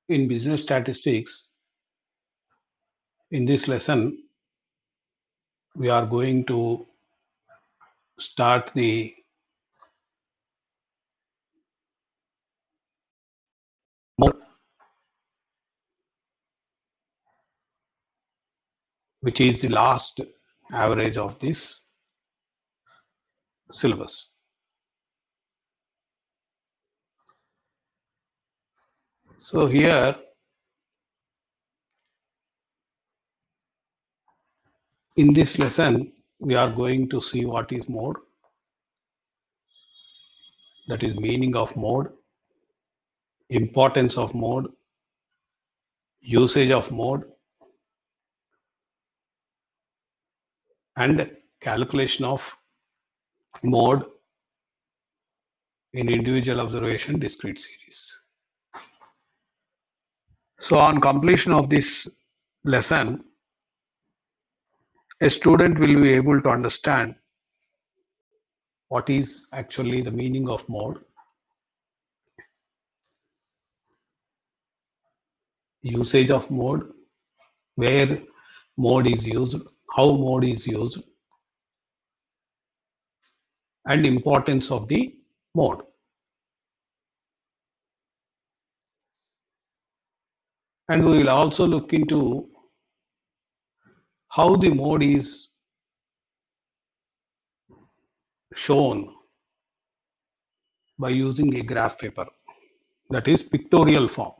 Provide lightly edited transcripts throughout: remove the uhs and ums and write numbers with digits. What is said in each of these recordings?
In business statistics, in this lesson, we are going to start the mode, which is the last average of this syllabus. So here, in this lesson, we are going to see what is mode, that is meaning of mode, importance of mode, usage of mode, and calculation of mode in individual observation discrete series. So on completion of this lesson, a student will be able to understand what is actually the meaning of mode, usage of mode, where mode is used, how mode is used, and importance of the mode. And we will also look into how the mode is shown by using a graph paper, that is pictorial form.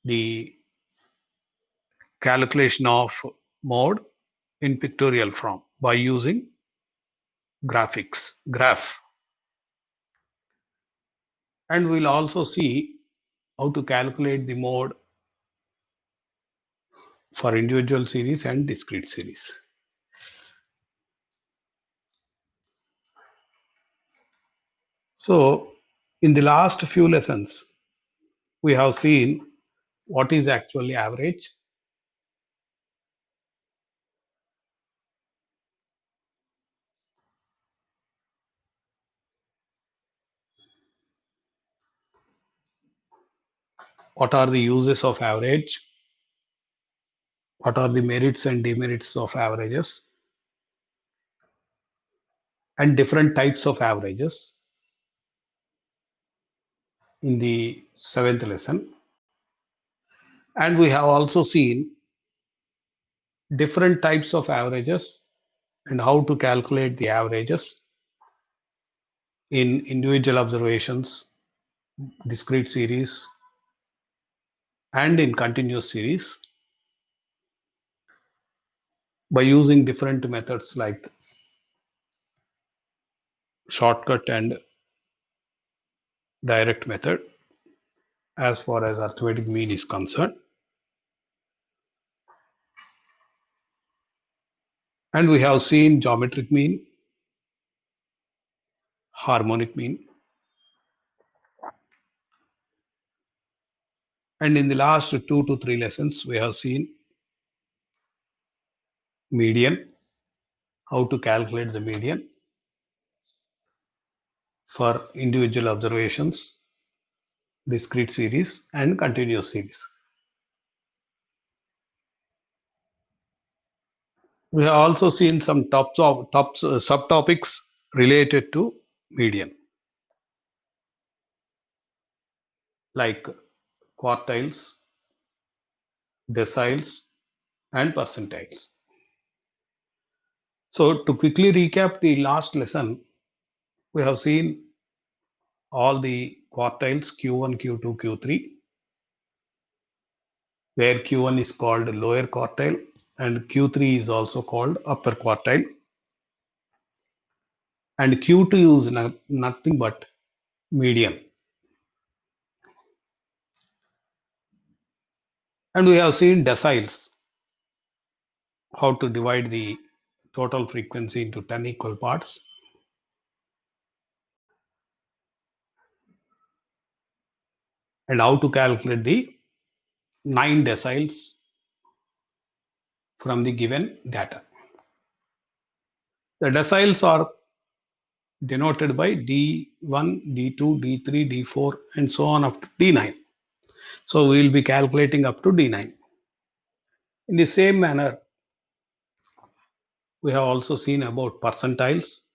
The calculation of mode in pictorial form by using graph. And we'll also see how to calculate the mode for individual series and discrete series. So in the last few lessons, we have seen what is actually average, what are the uses of average, what are the merits and demerits of averages, and different types of averages in the 7th lesson. And we have also seen different types of averages and how to calculate the averages in individual observations, discrete series, and in continuous series by using different methods like shortcut and direct method as far as arithmetic mean is concerned. And we have seen geometric mean, harmonic mean. And in the last 2 to 3 lessons, we have seen median, how to calculate the median for individual observations, discrete series, and continuous series. We have also seen some subtopics related to median, like quartiles, deciles, and percentiles. So to quickly recap the last lesson, we have seen all the quartiles Q1, Q2, Q3, where Q1 is called lower quartile and Q3 is also called upper quartile. And Q2 is nothing but median. And we have seen deciles, how to divide the total frequency into 10 equal parts. And how to calculate the 9 deciles from the given data. The deciles are denoted by D1, D2, D3, D4, and so on up to D9. So we will be calculating up to D9. In the same manner, we have also seen about percentiles.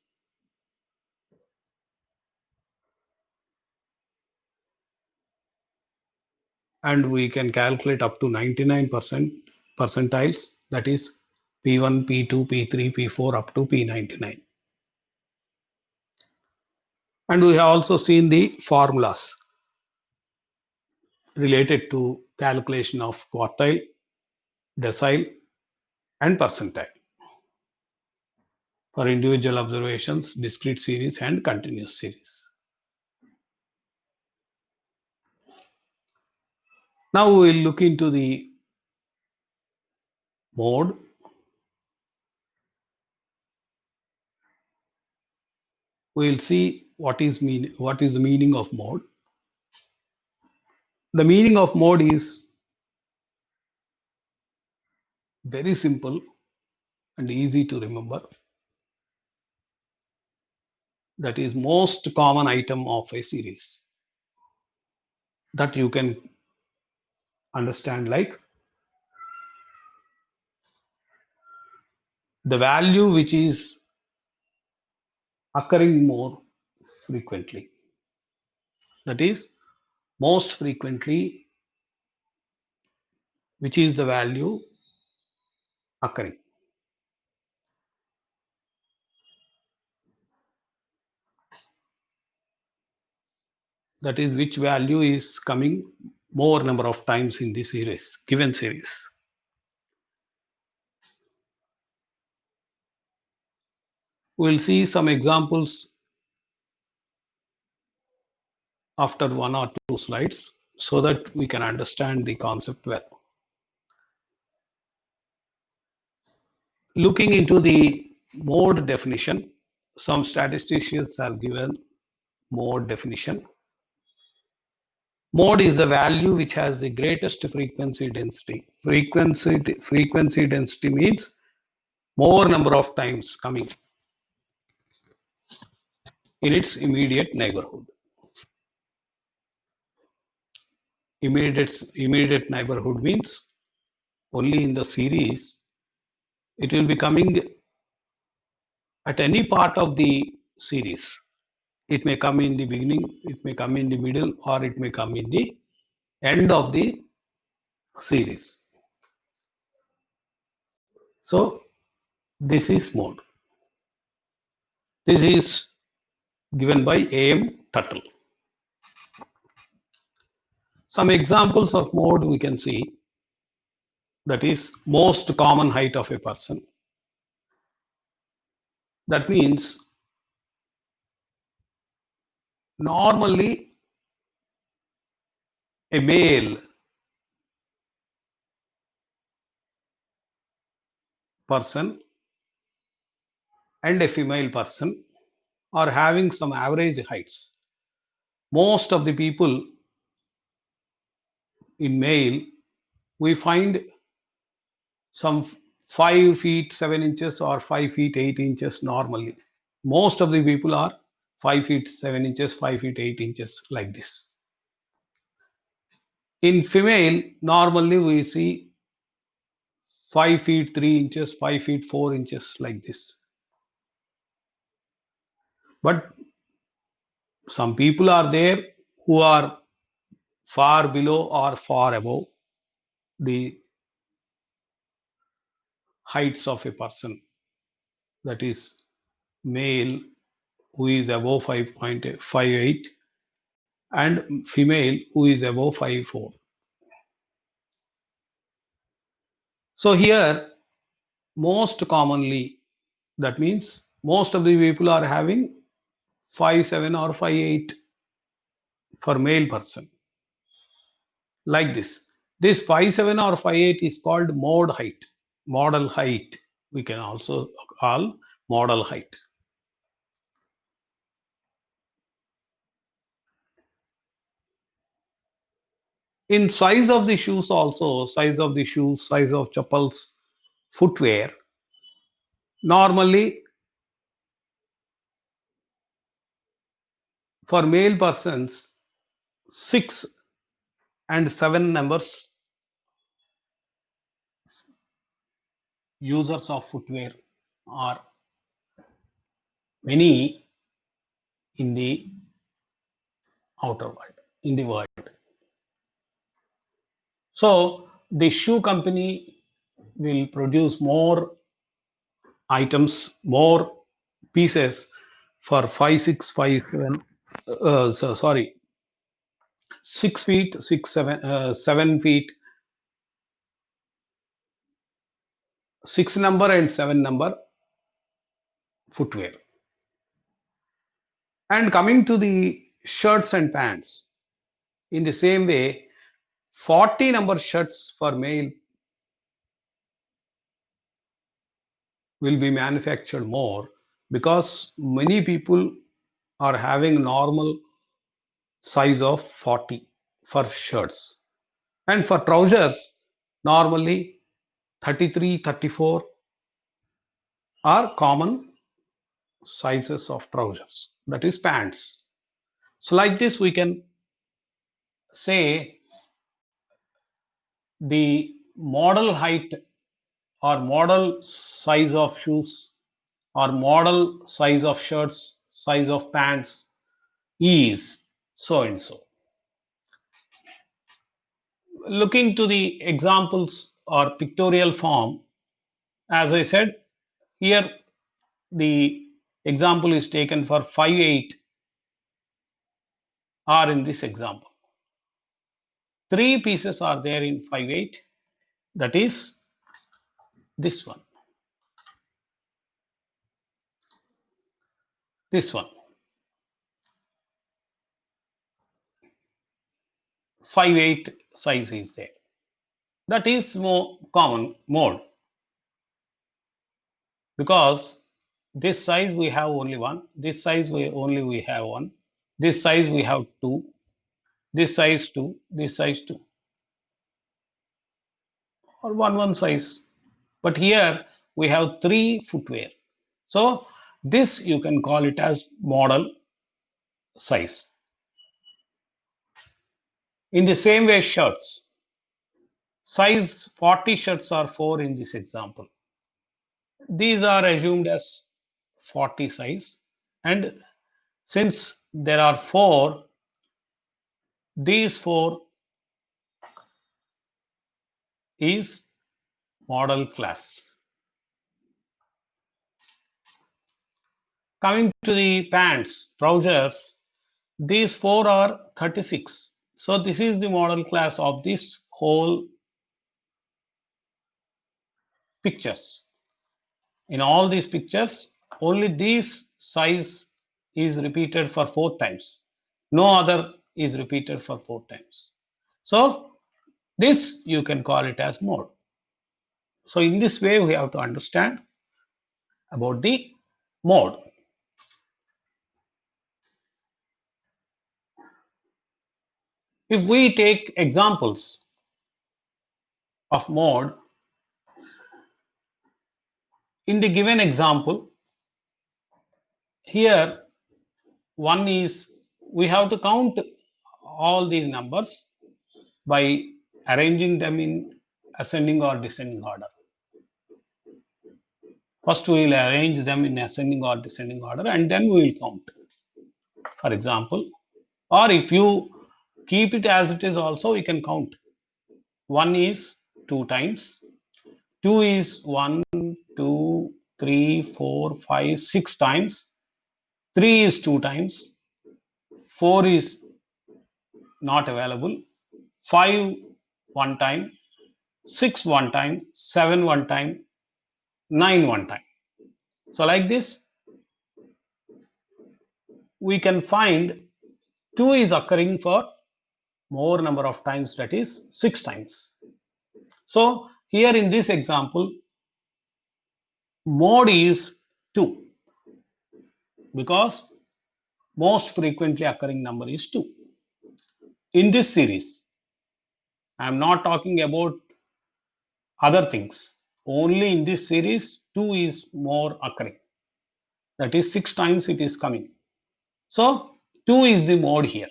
And we can calculate up to 99% percentiles, that is P1, P2, P3, P4 up to P99. And we have also seen the formulas related to calculation of quartile, decile, and percentile for individual observations, discrete series, and continuous series. Now we will look into the mode. We will see what is the meaning of mode. The meaning of mode is very simple and easy to remember. That is most common item of a series, that you can understand like the value which is occurring more frequently, that is most frequently, which is the value occurring. That is which value is coming more number of times in the series, given series. We'll see some examples after one or two slides so that we can understand the concept well. Looking into the mode definition, some statisticians have given mode definition. Mode is the value which has the greatest frequency density. Frequency density means more number of times coming in its immediate neighborhood. Immediate neighborhood means only in the series it will be coming at any part of the series. It may come in the beginning, it may come in the middle, or it may come in the end of the series. So this is mode. This is given by A.M. Tuttle. Some examples of mode we can see, that is most common height of a person. That means normally a male person and a female person are having some average heights. Most of the people in male, we find some 5 feet 7 inches or 5 feet 8 inches normally. Most of the people are 5 feet 7 inches, 5 feet 8 inches like this. In female, normally we see 5 feet 3 inches, 5 feet 4 inches like this. But some people are there who are far below or far above the heights of a person. That is male who is above 5.58 and female who is above 5'4". So here most commonly, that means most of the people are having 5'7" or 5'8" for male person, like this. This 5'7" or 5'8" is called mode height, model height. We can also call model height. In size of the shoes also, size of the shoes, size of chappals, footwear, normally For male persons, 6 and 7 numbers users of footwear are many in the outer world, in the world. So the shoe company will produce more items, more pieces for 5, 6, 5, 7. Sorry, 6 feet, 6, 7, 7 feet, 6 number and 7 number footwear. And coming to the shirts and pants, in the same way, 40 number shirts for male will be manufactured more because many people are having normal size of 40 for shirts, and for trousers normally 33, 34 are common sizes of trousers, that is pants. So like this we can say the model height or model size of shoes or model size of shirts, size of pants is so and so. Looking to the examples or pictorial form, as I said, here the example is taken for 5'8" are in this example. 3 pieces are there in 5'8", that is this one, this one. 5'8" size is there. That is more common mode because this size we have only one, this size we have one, this size we have two, this size two, this size two, or one size. But here we have 3 footwear. So this you can call it as model size. In the same way, shirts. Size 40 shirts are 4 in this example. These are assumed as 40 size, and since there are 4, these 4 is model class. Coming to the pants, trousers, these 4 are 36. So this is the model class of this whole pictures. In all these pictures, only this size is repeated for 4 times. No other is repeated for 4 times. So this you can call it as mode. So in this way, we have to understand about the mode. If we take examples of mode, in the given example, here one is we have to count all these numbers by arranging them in ascending or descending order. First, we will arrange them in ascending or descending order and then we will count. For example, or if you keep it as it is also, we can count. 1 is 2 times, 2 is 1, 2, 3, 4, 5, 6 times, 3 is 2 times, 4 is not available, 5 one time, 6 one time, 7 one time, 9 one time. So like this, we can find 2 is occurring for more number of times, that is 6 times. So here in this example, mode is 2 because most frequently occurring number is 2. In this series, I am not talking about other things. Only in this series, 2 is more occurring. That is 6 times it is coming. So 2 is the mode here.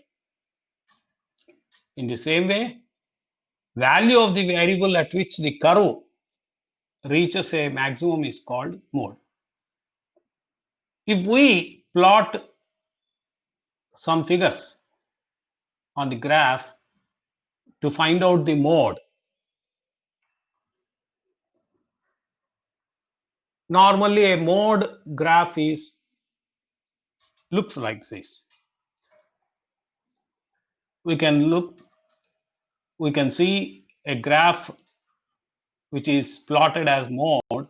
In the same way, value of the variable at which the curve reaches a maximum is called mode. If we plot some figures on the graph to find out the mode, normally a mode graph looks like this. We can see a graph which is plotted as mode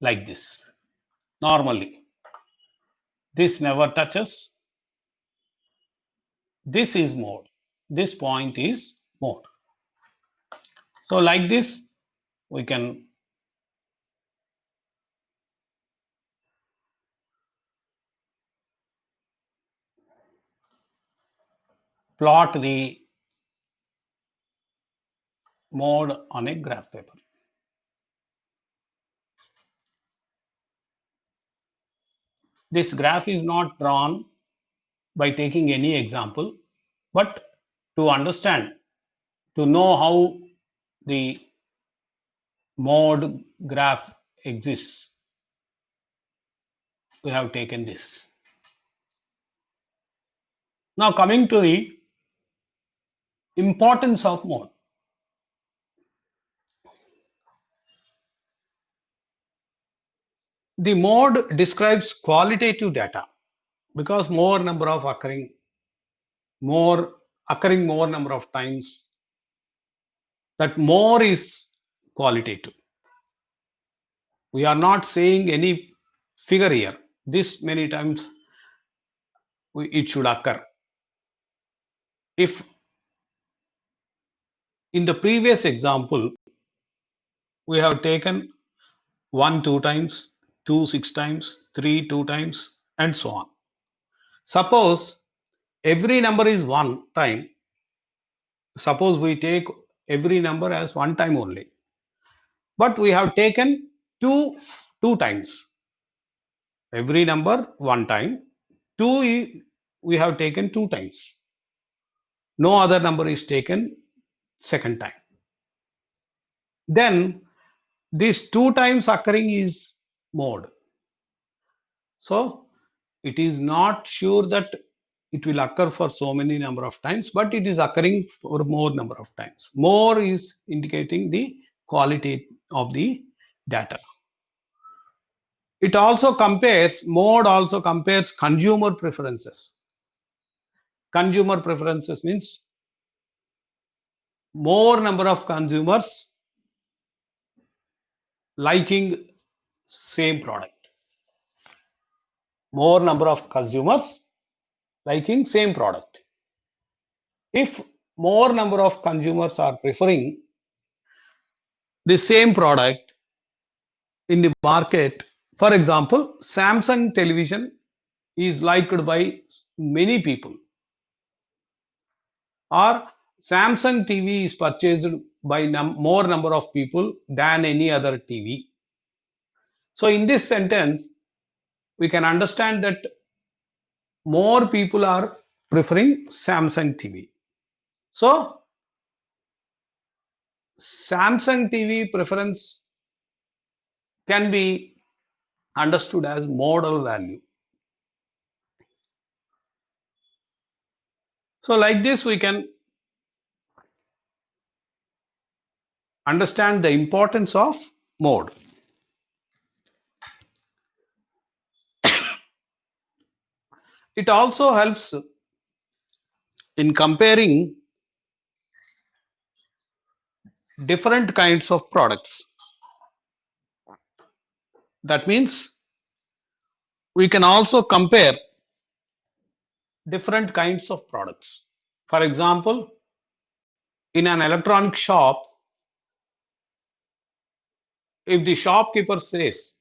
like this. Normally, this never touches. This is mode. This point is mode. So like this, we can plot the mode on a graph paper. This graph is not drawn by taking any example, but to understand, to know how the mode graph exists, we have taken this. Now coming to the importance of mode. The mode describes qualitative data because more number of occurring more number of times, that more is qualitative. We are not saying any figure here. This many times it should occur. If in the previous example we have taken 1 2 times, 2 6 times, 3 2 times, and so on. Suppose every number is one time. Suppose we take every number as one time only, but we have taken two times. Every number one time, we have taken two times. No other number is taken second time. Then this two times occurring is mode. So it is not sure that it will occur for so many number of times, but it is occurring for more number of times. More is indicating the quality of the data. Mode also compares consumer preferences. Consumer preferences means more number of consumers liking same product. More number of consumers liking same product. If more number of consumers are preferring the same product in the market, for example, Samsung television is liked by many people, or Samsung TV is purchased by more number of people than any other TV. So in this sentence, we can understand that more people are preferring Samsung TV. So Samsung TV preference can be understood as modal value. So like this, we can understand the importance of mode. It also helps in comparing different kinds of products. That means we can also compare different kinds of products. For example, in an electronic shop, if the shopkeeper says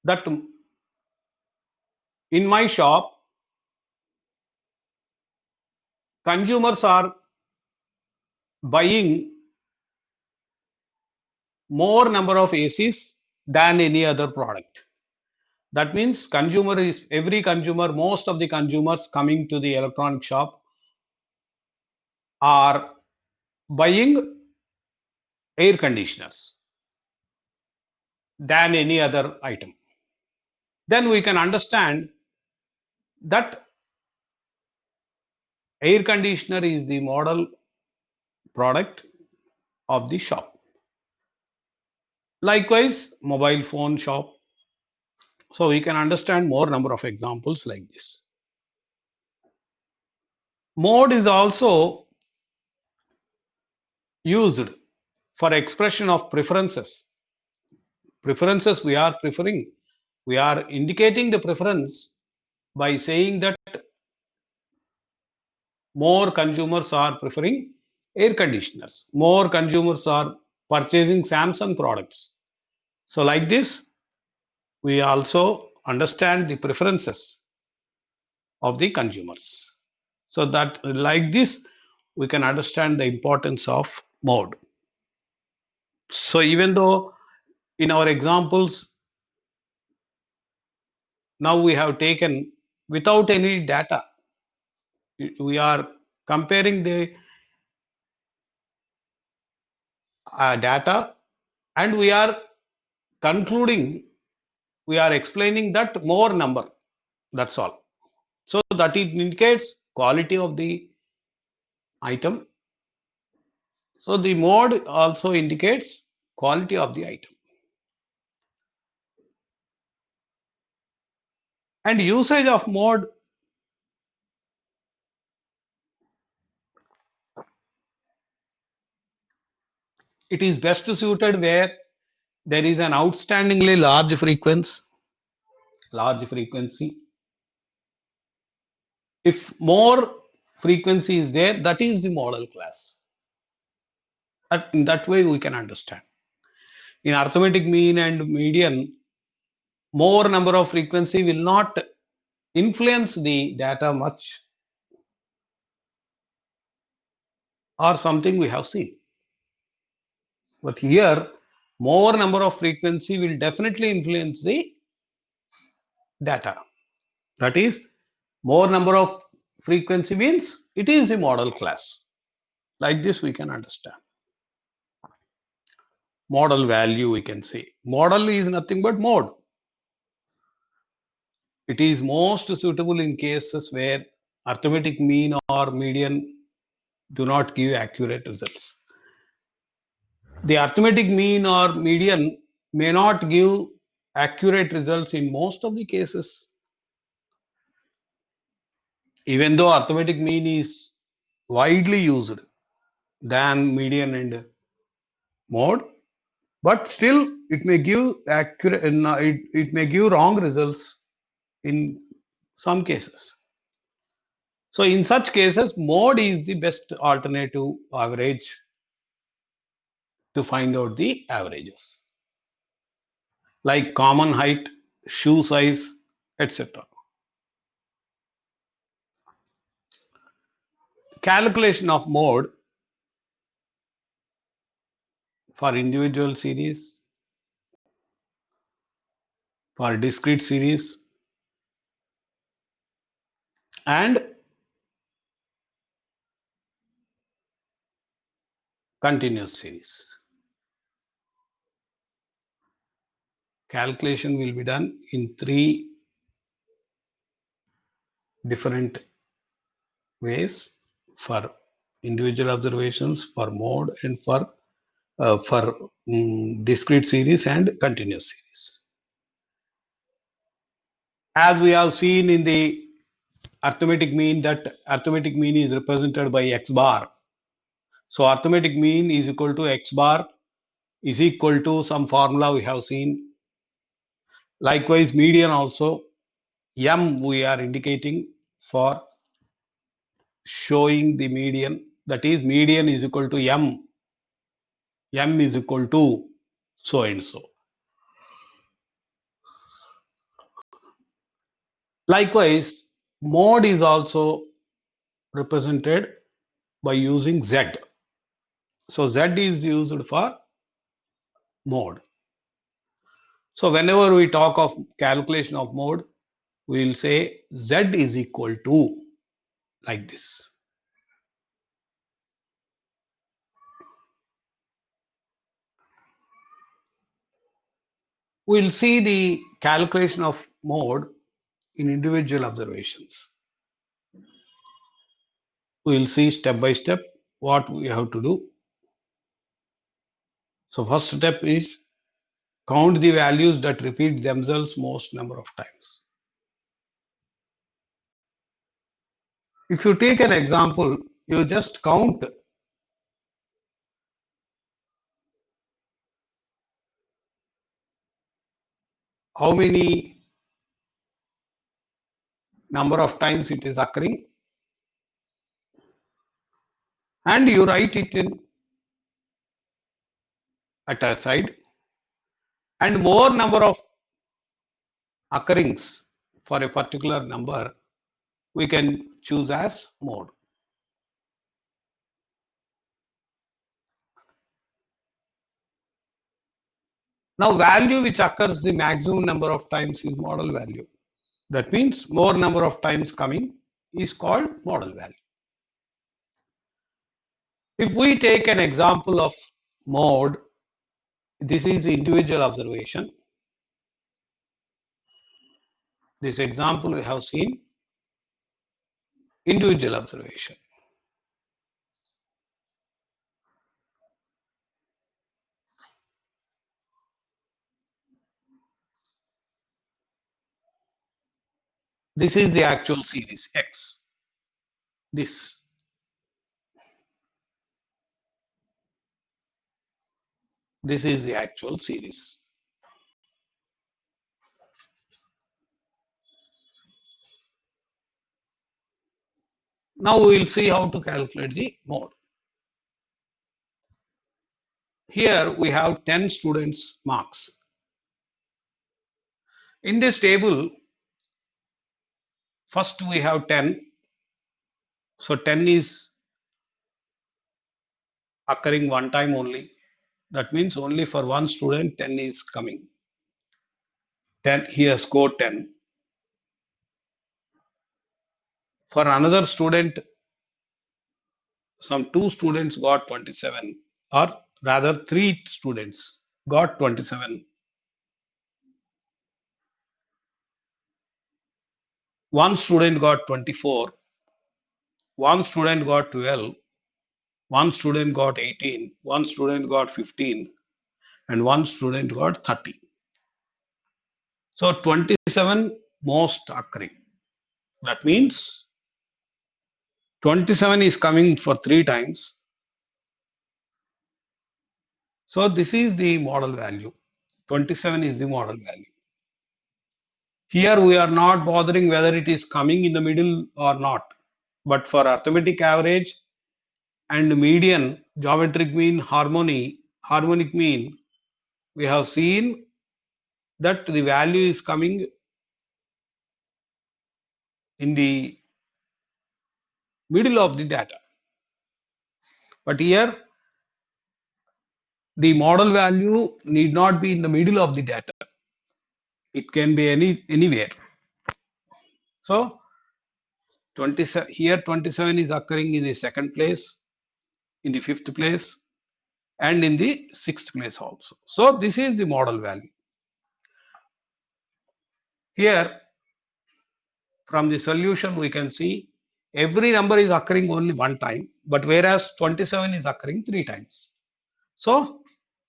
that in my shop, consumers are buying more number of ACs than any other product. That means most of the consumers coming to the electronic shop are buying air conditioners than any other item. Then we can understand that air conditioner is the model product of the shop. Likewise, mobile phone shop. So we can understand more number of examples like this. Mode is also used for expression of preferences. Preferences we are indicating the preference by saying that more consumers are preferring air conditioners, more consumers are purchasing Samsung products. So like this, we also understand the preferences of the consumers. So that like this, we can understand the importance of mode. So even though in our examples, now we have taken without any data, we are comparing the data and we are concluding, we are explaining that more number, that's all. So that it indicates quality of the item. So the mode also indicates quality of the item. And usage of mode, it is best suited where there is an outstandingly large frequency. If more frequency is there, that is the model class. In that way, we can understand. In arithmetic mean and median, more number of frequency will not influence the data much, or something we have seen. But here, more number of frequency will definitely influence the data. That is, more number of frequency means it is the model class. Like this, we can understand. Model value, we can say. Model is nothing but mode. It is most suitable in cases where arithmetic mean or median do not give accurate results. The arithmetic mean or median may not give accurate results in most of the cases. Even though arithmetic mean is widely used than median and mode, but still it may give accurate, it may give wrong results in some cases. So in such cases, mode is the best alternative average to find out the averages, like common height, shoe size, etc. Calculation of mode for individual series, for discrete series, and continuous series. Calculation will be done in 3 different ways: for individual observations, for mode, and for discrete series and continuous series. As we have seen in the arithmetic mean, that arithmetic mean is represented by x bar. So arithmetic mean is equal to x bar is equal to some formula we have seen. Likewise, median also, m we are indicating for showing the median, that is median is equal to m is equal to so and so. Likewise, mode is also represented by using z. So z is used for mode. So whenever we talk of calculation of mode, we will say Z is equal to like this. We will see the calculation of mode in individual observations. We will see step by step what we have to do. So first step is count the values that repeat themselves most number of times. If you take an example, you just count how many number of times it is occurring and you write it in at a side, and more number of occurrings for a particular number we can choose as mode. Now value which occurs the maximum number of times is model value. That means more number of times coming is called model value. If we take an example of mode, this is individual observation. This example we have seen individual observation. This is the actual series X. This is the actual series. Now we will see how to calculate the mode. Here we have 10 students marks. In this table, first we have 10. So 10 is occurring one time only. That means only for one student 10 is coming. 10 here score 10. For another student, some two students got 27, or rather three students got 27. One student got 24. One student got 12. One student got 18. One student got 15. And one student got 30. So 27 most occurring. That means 27 is coming for three times. So this is the model value. 27 is the model value. Here we are not bothering whether it is coming in the middle or not. But for arithmetic average and median, geometric mean, harmonic mean, we have seen that the value is coming in the middle of the data. But here the model value need not be in the middle of the data. It can be anywhere. So 27 here 27 is occurring in the second place, in the fifth place, and in the sixth place also. So this is the model value. Here from the solution we can see every number is occurring only one time, but whereas 27 is occurring three times. So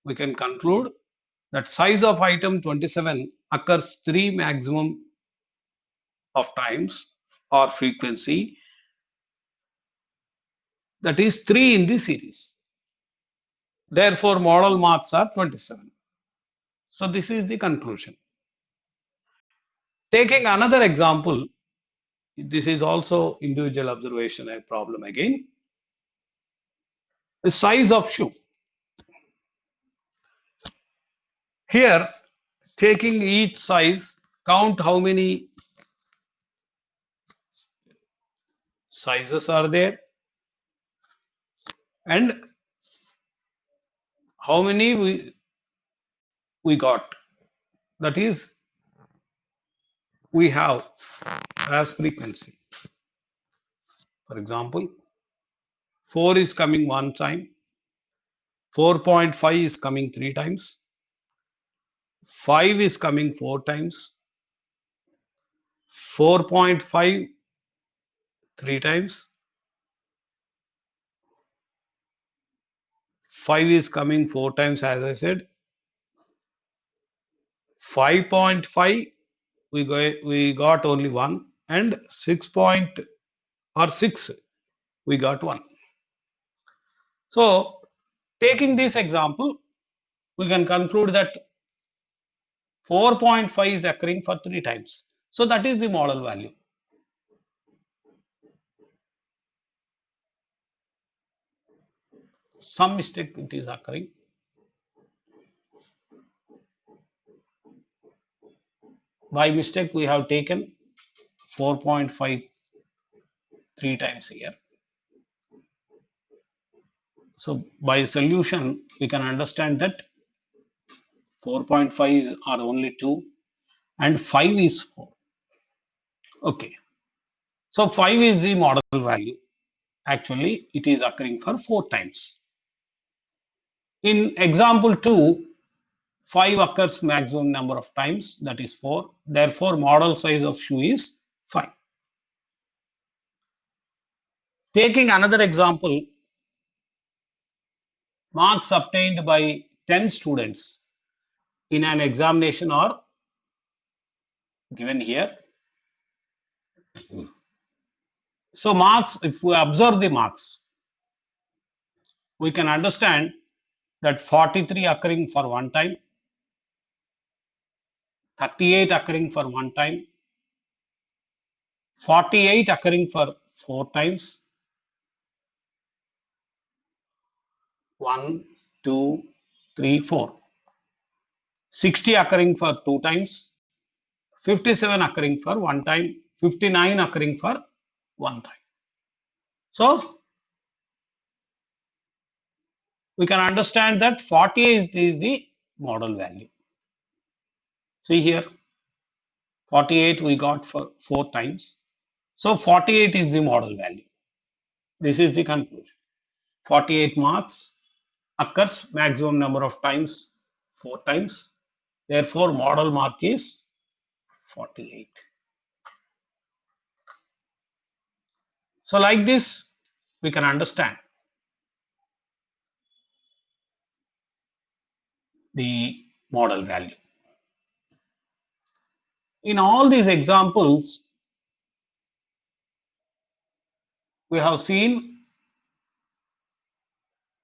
we can conclude that size of item 27 occurs three maximum of times or frequency, that is 3 in the series. Therefore, model marks are 27. So this is the conclusion. Taking another example, this is also individual observation a problem again. The size of shoe. Here, taking each size, count how many sizes are there and how many we got. that is we have as frequency. For example, 4 is coming one time, 4.5 is coming 3 times, 5 is coming 4 times, 4.5 3 times, 5 is coming 4 times as I said, 5.5 we got only 1, and 6 point or 6 we got 1. So taking this example, we can conclude that 4.5 is occurring for 3 times. So that is the model value. Some mistake it is occurring. By mistake we have taken 4.5 3 times here. So by solution we can understand that 4.5 are only 2 and 5 is 4. Okay. So 5 is the model value. Actually, it is occurring for 4 times. In example 2, 5 occurs maximum number of times, that is 4. Therefore, model size of shoe is 5. Taking another example, marks obtained by 10 students in an examination are given here. So marks, if we observe the marks, we can understand that 43 occurring for one time, 38 occurring for one time, 48 occurring for 4 times, 1, 2, 3, 4, 60 occurring for 2 times, 57 occurring for one time, 59 occurring for one time. So we can understand that 48 is the model value. See here, 48 we got for 4 times. So 48 is the model value. This is the conclusion. 48 marks occurs maximum number of times 4 times. Therefore, model mark is 48. So like this, we can understand the model value. In all these examples, we have seen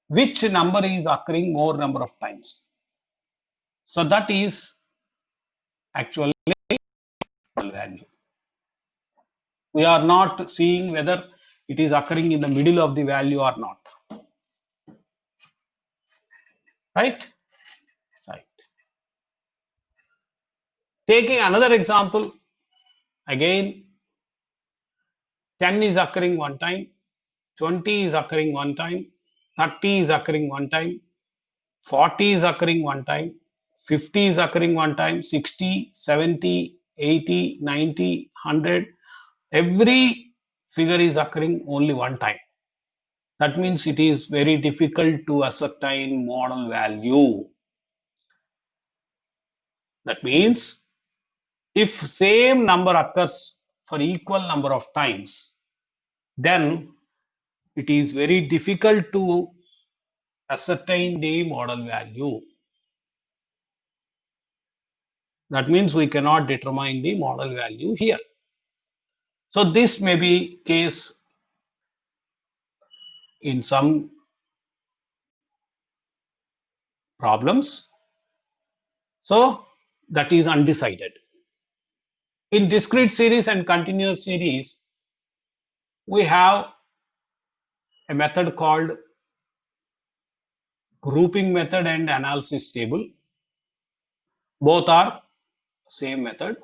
which number is occurring more number of times. So that is actually model value. We are not seeing whether it is occurring in the middle of the value or not. Right? Right. Taking another example, again 10 is occurring one time, 20 is occurring one time, 30 is occurring one time, 40 is occurring one time, 50 is occurring one time, 60, 70, 80, 90, 100. Every figure is occurring only one time. That means it is very difficult to ascertain model value. That means if same number occurs for equal number of times, then it is very difficult to ascertain the model value. That means we cannot determine the model value here. So this may be case in some problems. So that is undecided. In discrete series and continuous series, we have a method called grouping method and analysis table. Both are same method.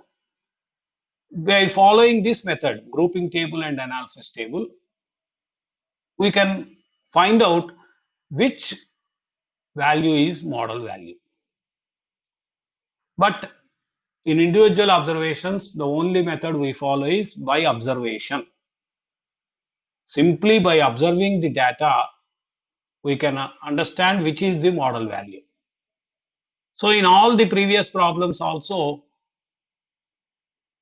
By following this method, grouping table and analysis table, we can find out which value is model value. But In individual observations, the only method we follow is by observation. Simply by observing the data, we can understand which is the model value. So in all the previous problems also,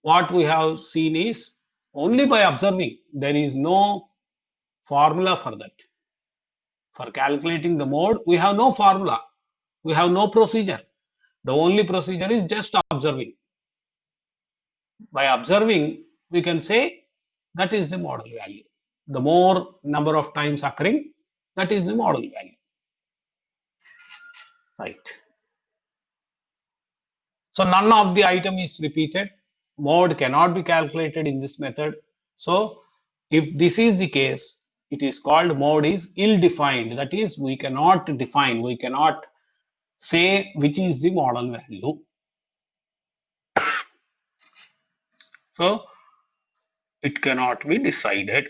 what we have seen is only by observing. There is no formula for that. For calculating the mode, we have no formula. We have no procedure. The only procedure is just observing. By observing, we can say that is the model value. The more number of times occurring, that is the model value. Right. So none of the item is repeated. Mode cannot be calculated in this method. So if this is the case, it is called mode is ill-defined. That is, we cannot define, we cannot say which is the model value. So it cannot be decided.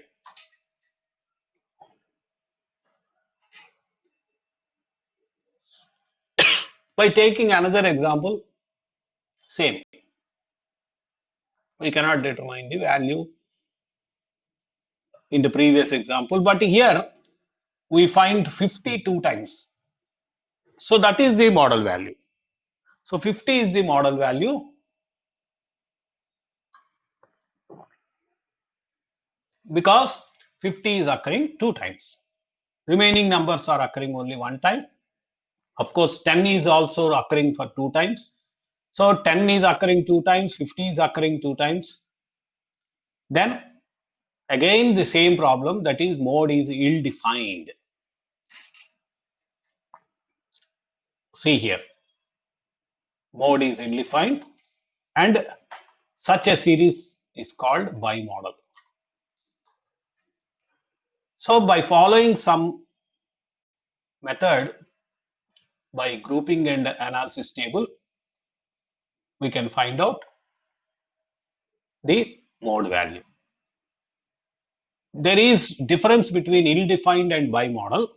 By taking another example, same. We cannot determine the value in the previous example, but here we find 52 times. So that is the model value. So 50 is the model value because 50 is occurring 2 times. Remaining numbers are occurring only 1 time. Of course, 10 is also occurring for 2 times. So 10 is occurring 2 times, 50 is occurring 2 times. Then again the same problem, that is mode is ill-defined. See here, mode is ill-defined and such a series is called bimodal. So by following some method, by grouping and analysis table, we can find out the mode value. There is difference between ill-defined and bimodal.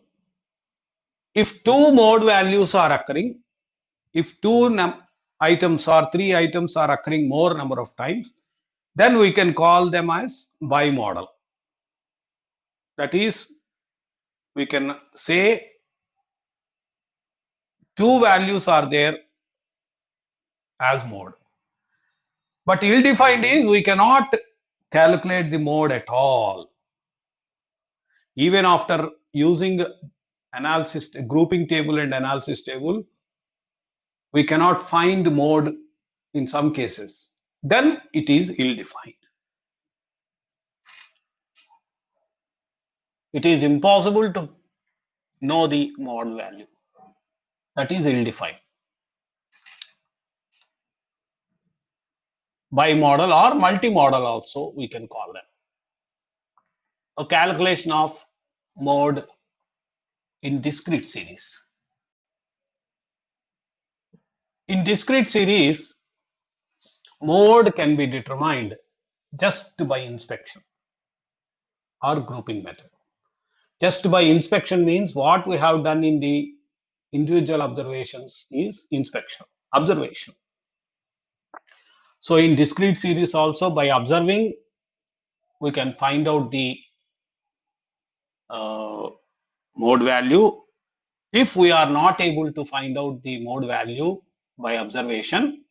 If two mode values are occurring, if two items or 3 items are occurring more number of times, then we can call them as bimodal. That is, we can say two values are there as mode. But ill-defined is we cannot calculate the mode at all. Even after using analysis, grouping table and analysis table, we cannot find mode in some cases. Then it is ill-defined. It is impossible to know the mode value. That is ill-defined. Bimodal or multimodal also we can call them. A calculation of mode in discrete series. In discrete series, mode can be determined just by inspection or grouping method. Just by inspection means what we have done in the individual observations is inspection, observation. So in discrete series also, by observing, we can find out the mode value. If we are not able to find out the mode value by observation,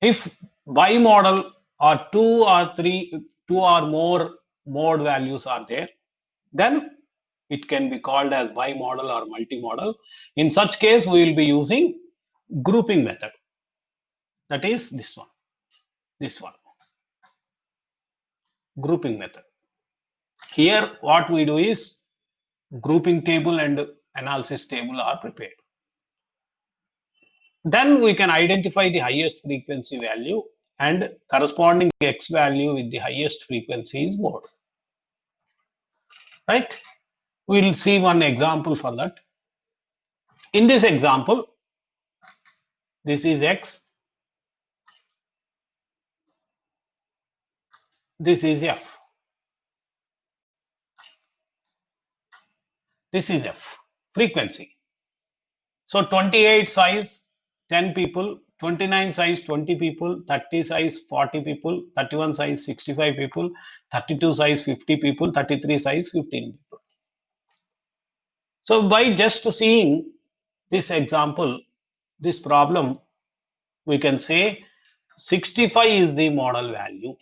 if bimodal or two or more mode values are there, then it can be called as bimodal or multimodal. In such case, we will be using grouping method. That is this one, grouping method. Here, what we do is grouping table and analysis table are prepared. Then we can identify the highest frequency value and corresponding x value with the highest frequency is mode. Right? We will see one example for that. In this example, this is x, this is f. This is f, frequency. So 28 size, 10 people, 29 size 20 people, 30 size 40 people, 31 size 65 people, 32 size 50 people, 33 size 15 people. So by just seeing this example, this problem, we can say 65 is the model value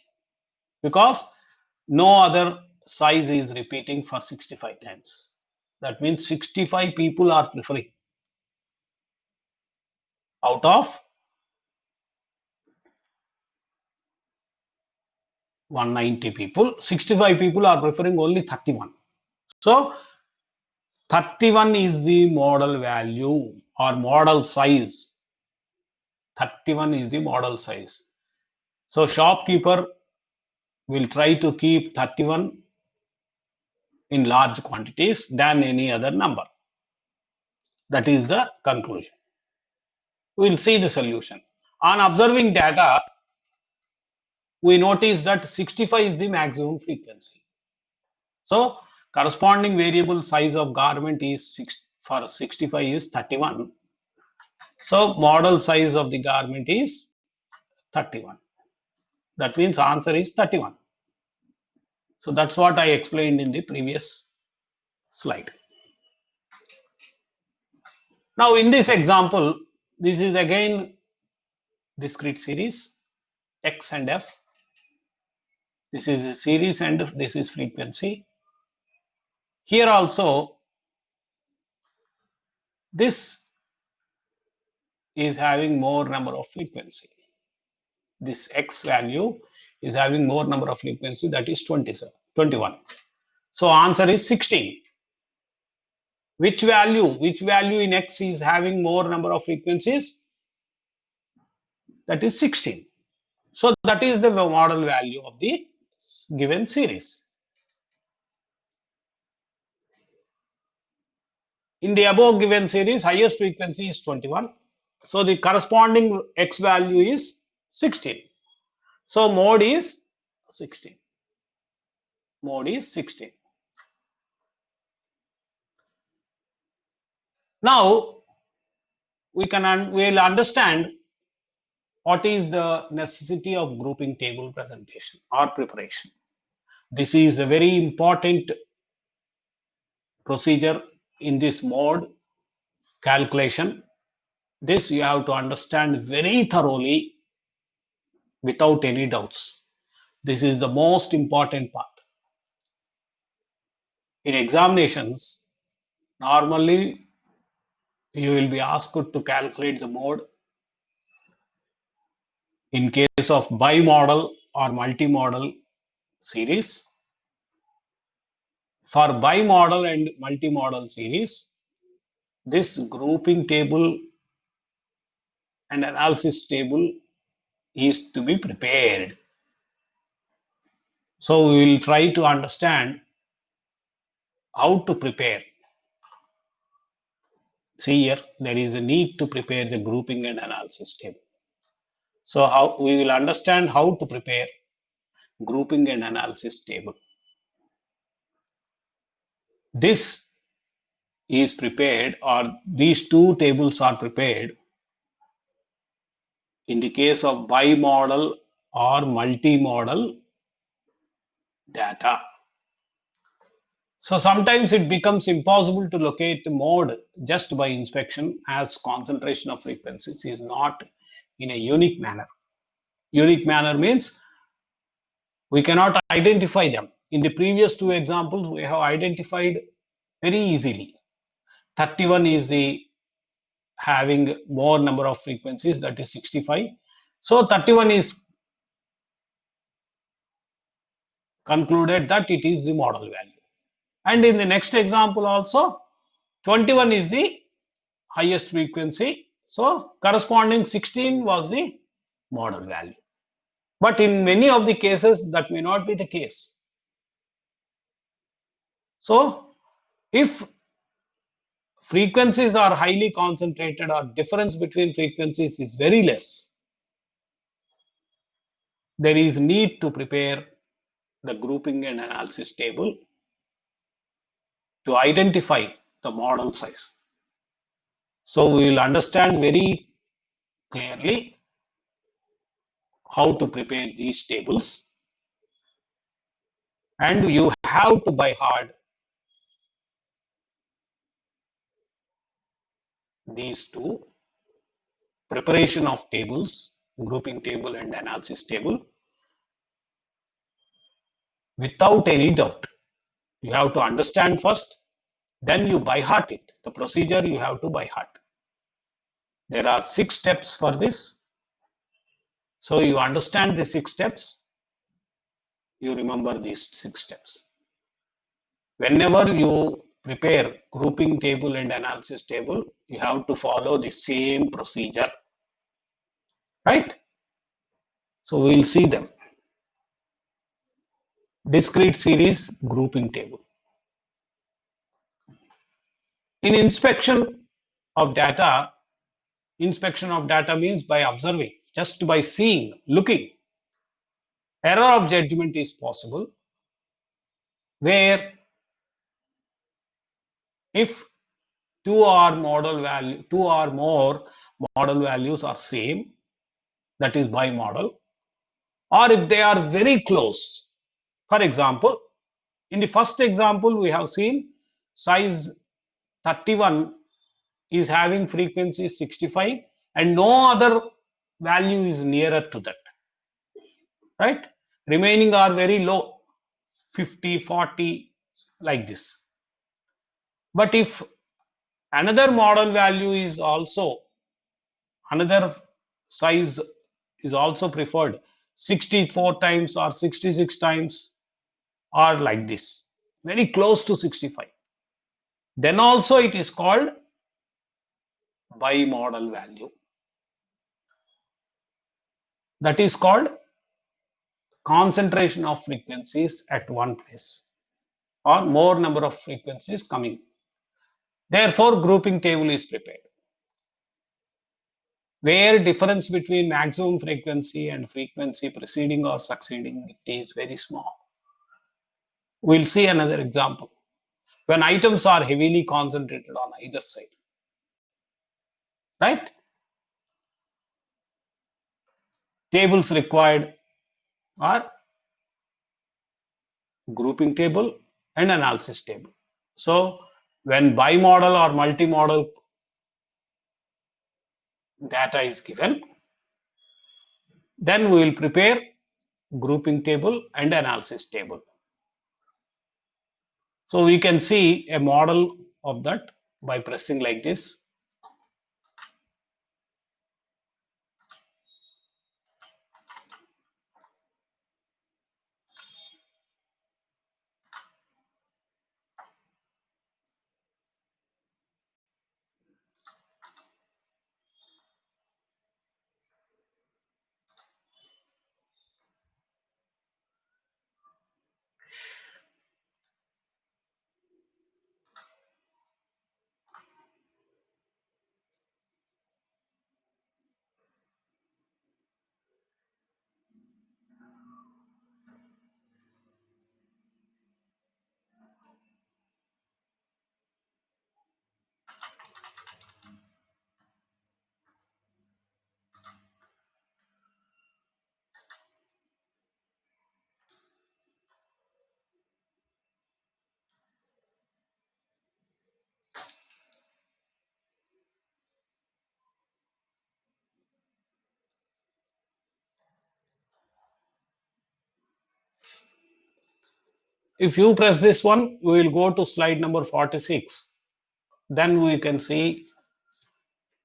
because no other size is repeating for 65 times. That means 65 people are preferring out of 190 people, 65 people are preferring only 31. So 31 is the model value or model size. 31 is the model size. So shopkeeper will try to keep 31 in large quantities than any other number. That is the conclusion. We will see the solution. On observing data, we notice that 65 is the maximum frequency. So corresponding variable size of garment is for 65 is 31. So model size of the garment is 31. That means answer is 31. So that's what I explained in the previous slide. Now in this example, this is again discrete series X and F. This is a series and this is frequency. Here also this is having more number of frequency. This X value is having more number of frequency, that is 21. So answer is 16. Which value in X is having more number of frequencies? That is 16. So that is the model value of the given series. In the above given series, highest frequency is 21. So the corresponding X value is 16. So mode is 16. Mode is 16. Now we'll understand what is the necessity of grouping table presentation or preparation. This is a very important procedure in this mode calculation. This you have to understand very thoroughly without any doubts. This is the most important part. In examinations, normally you will be asked to calculate the mode in case of bimodal or multi-modal series. For bimodal and multi-modal series, this grouping table and analysis table is to be prepared. So we will try to understand how to prepare. See here, there is a need to prepare the grouping and analysis table. So how we will understand how to prepare grouping and analysis table. This is prepared, or these two tables are prepared in the case of bimodal or multi-modal data. So sometimes it becomes impossible to locate mode just by inspection, as concentration of frequencies is not in a unique manner. Unique manner means we cannot identify them. In the previous two examples, we have identified very easily. 31 is the having more number of frequencies, that is 65. So 31 is concluded that it is the model value. And in the next example also, 21 is the highest frequency. So corresponding 16 was the model value. But in many of the cases, that may not be the case. So if frequencies are highly concentrated or difference between frequencies is very less, there is need to prepare the grouping and analysis table to identify the model size. So we will understand very clearly how to prepare these tables, and you have to by heart these two: preparation of tables, grouping table and analysis table, without any doubt. You have to understand first, then you by heart it. The procedure you have to by heart. There are 6 steps for this. So you understand the 6 steps, you remember these 6 steps. Whenever you prepare grouping table and analysis table, you have to follow the same procedure, right? So we'll see them. Discrete series grouping table. In inspection of data means by observing, just by seeing, looking. Error of judgment is possible, where if two or more model values are same, that is bimodal, or if they are very close. For example, in the first example we have seen size 31 is having frequency 65 and no other value is nearer to that, right? Remaining are very low, 50, 40, like this. But if another model value is also, another size is also preferred, 64 times or 66 times, or like this, very close to 65, then also it is called bimodal value. That is called concentration of frequencies at one place, or more number of frequencies coming. Therefore, grouping table is prepared, where difference between maximum frequency and frequency preceding or succeeding it is very small. We'll see another example. When items are heavily concentrated on either side, right? Tables required are grouping table and analysis table. So when bimodal or multimodal data is given, then we will prepare grouping table and analysis table. So we can see a model of that by pressing like this. If you press this one, we will go to slide number 46. Then we can see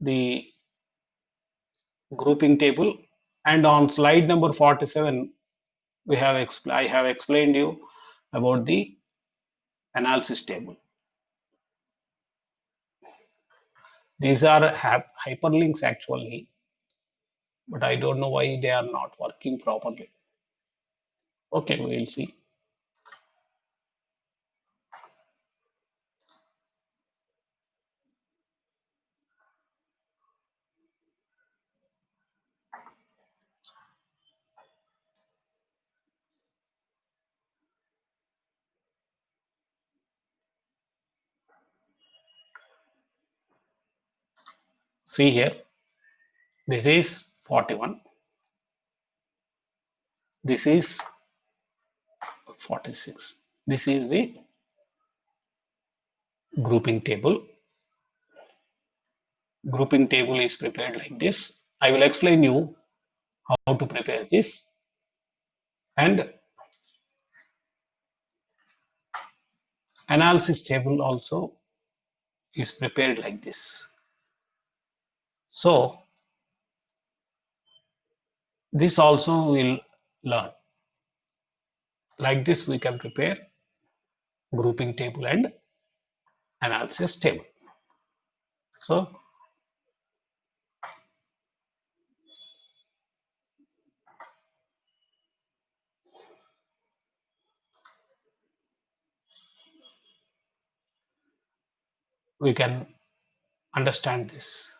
the grouping table, and on slide number 47 I have explained you about the analysis table. These are hyperlinks actually, but I don't know why they are not working properly. Okay, we will see. See here, This is 41. This is 46. This is the grouping table. Grouping table is prepared like this. I will explain you how to prepare this, and analysis table also is prepared like this. So this also will learn. Like this we can prepare grouping table and analysis table. So we can understand this.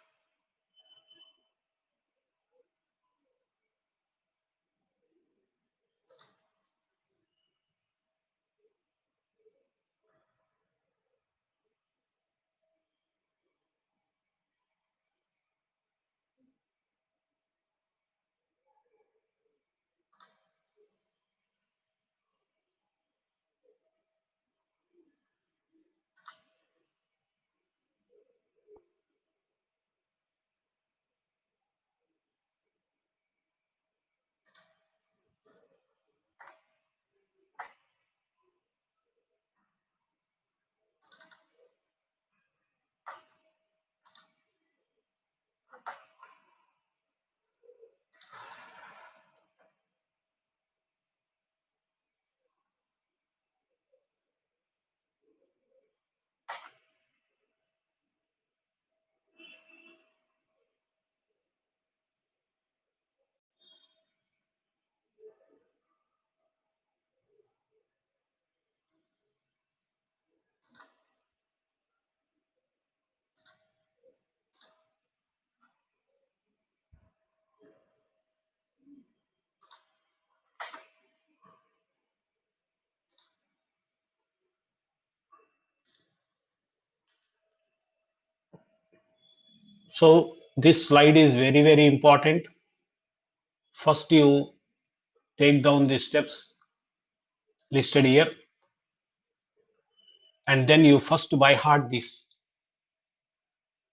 So this slide is very important. First you take down the steps listed here, and then you first by heart this.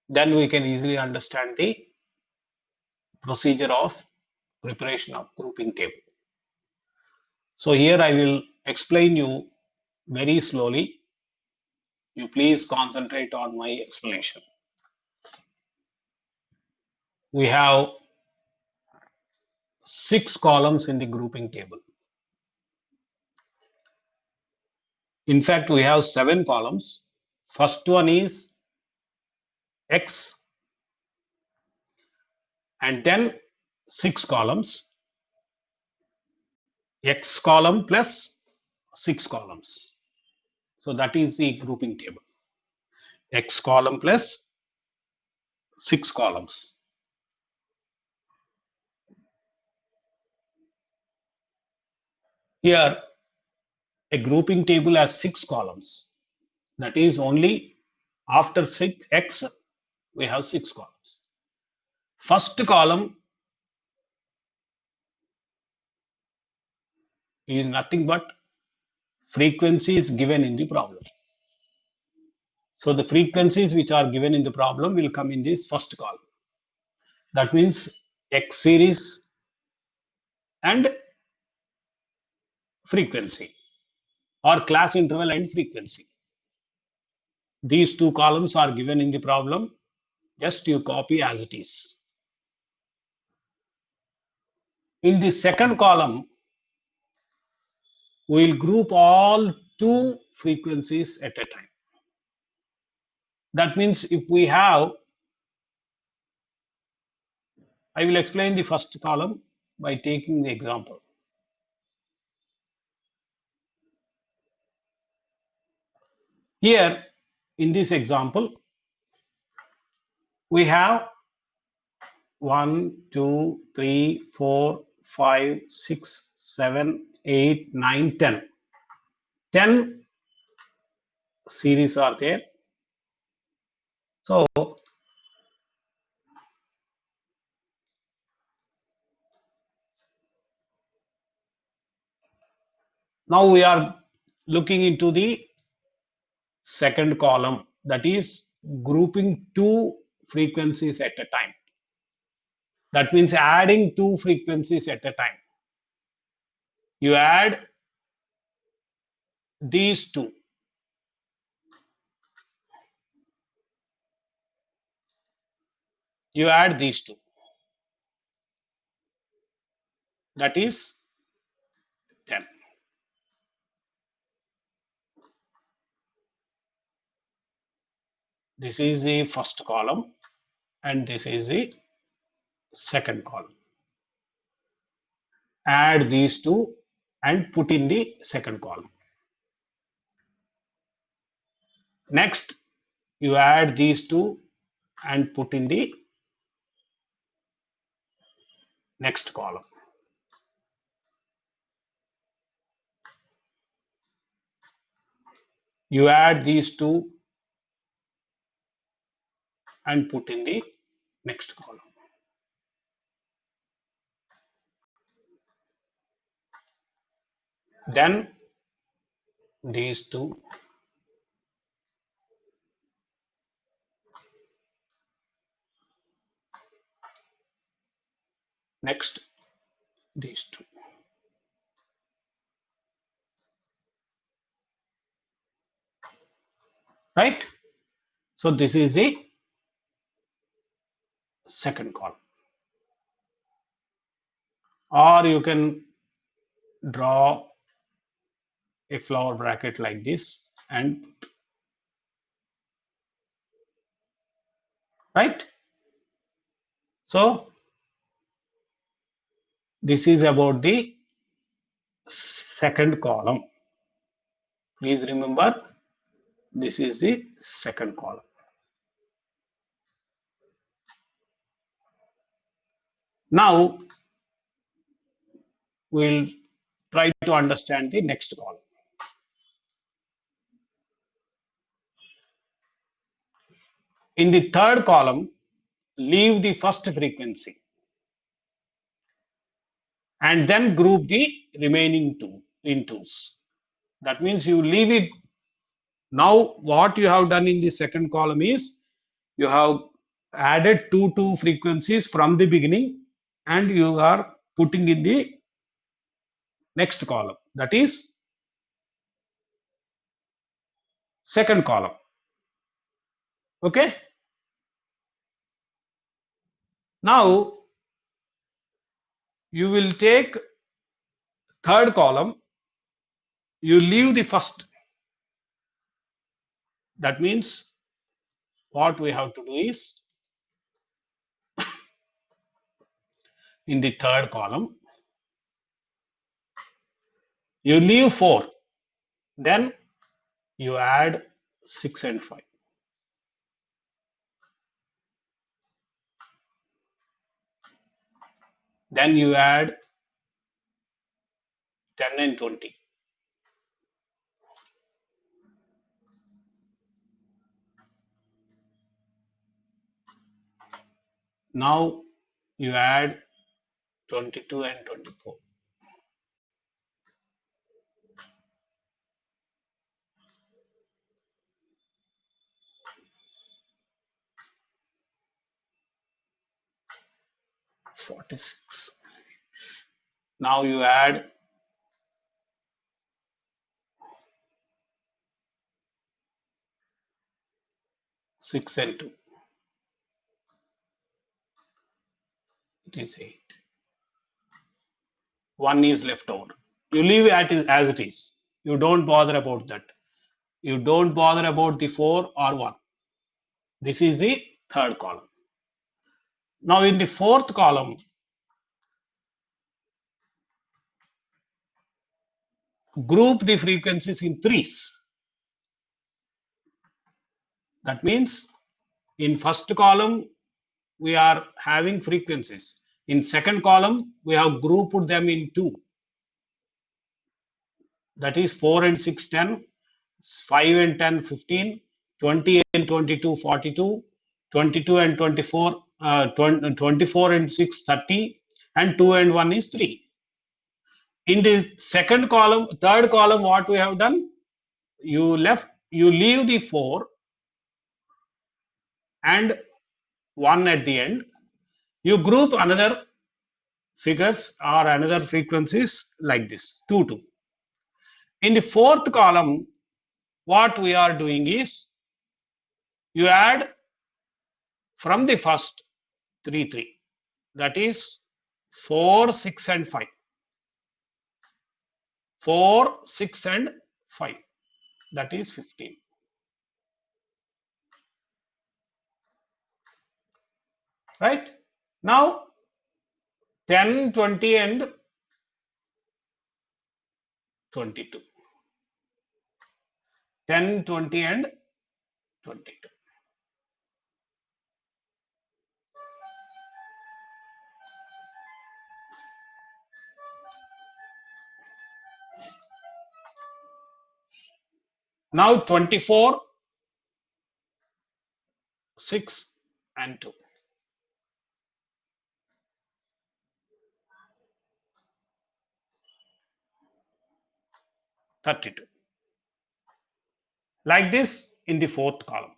Then we can easily understand the procedure of preparation of grouping table. So here I will explain you very slowly. You please concentrate on my explanation. We have 6 columns in the grouping table. In fact, we have 7 columns. First one is X, and then 6 columns, X column plus 6 columns. So that is the grouping table. X column plus 6 columns. Here, a grouping table has 6 columns. That is only after 6 X, we have 6 columns. First column is nothing but frequencies given in the problem. So the frequencies which are given in the problem will come in this first column. That means X series and frequency, or class interval and frequency. These 2 columns are given in the problem. Just you copy as it is. In the second column, we will group all 2 frequencies at a time. That means if we have, I will explain the first column by taking the example. Here, in this example, we have 1, 2, 3, 4, 5, 6, 7, 8, 9, 10. 10 series are there. So Now we are looking into the second column, that is grouping two frequencies at a time. That means adding two frequencies at a time. You add these two. You add these two. That is 10. This is the first column and this is the second column. Add these two and put in the second column. Next, you add these two and put in the next column. You add these two and put in the next column. Then these two. Next, these two. Right? So this is the second column. Or you can draw a flower bracket like this and right. So this is about the second column. Please remember, this is the second column. Now we'll try to understand the next column. In the third column, leave the first frequency and then group the remaining two in twos. That means you leave it. Now what you have done in the second column is you have added two frequencies from the beginning and you are putting in the next column, that is second column. Okay. Now you will take third column, you leave the first. That means what we have to do is in the third column, you leave 4, then you add 6 and 5. Then you add 10 and 20. Now you add 22 and 24. $46. Now you add 6 and 2. It is 8. 1 is left over. You leave it as it is. You don't bother about that. You don't bother about the 4 or 1. This is the third column. Now in the fourth column, group the frequencies in threes. That means in first column, we are having frequencies. In second column, we have grouped them in 2. That is 4 and 6, 10, 5 and 10, 15, 20 and 22, 42, 22 and 24, 24 and 6, 30, and 2 and 1 is 3. In the second column, third column, what we have done? You leave the 4 and 1 at the end. You group another figures or another frequencies like this, 2, 2. In the fourth column, what we are doing is you add from the first 3, 3. That is 4, 6 and 5. 4, 6 and 5. That is 15. Right? Now 10, 20 and 22. 10, 20 and 22. Now 24, 6 and 2. 32. Like this in the fourth column.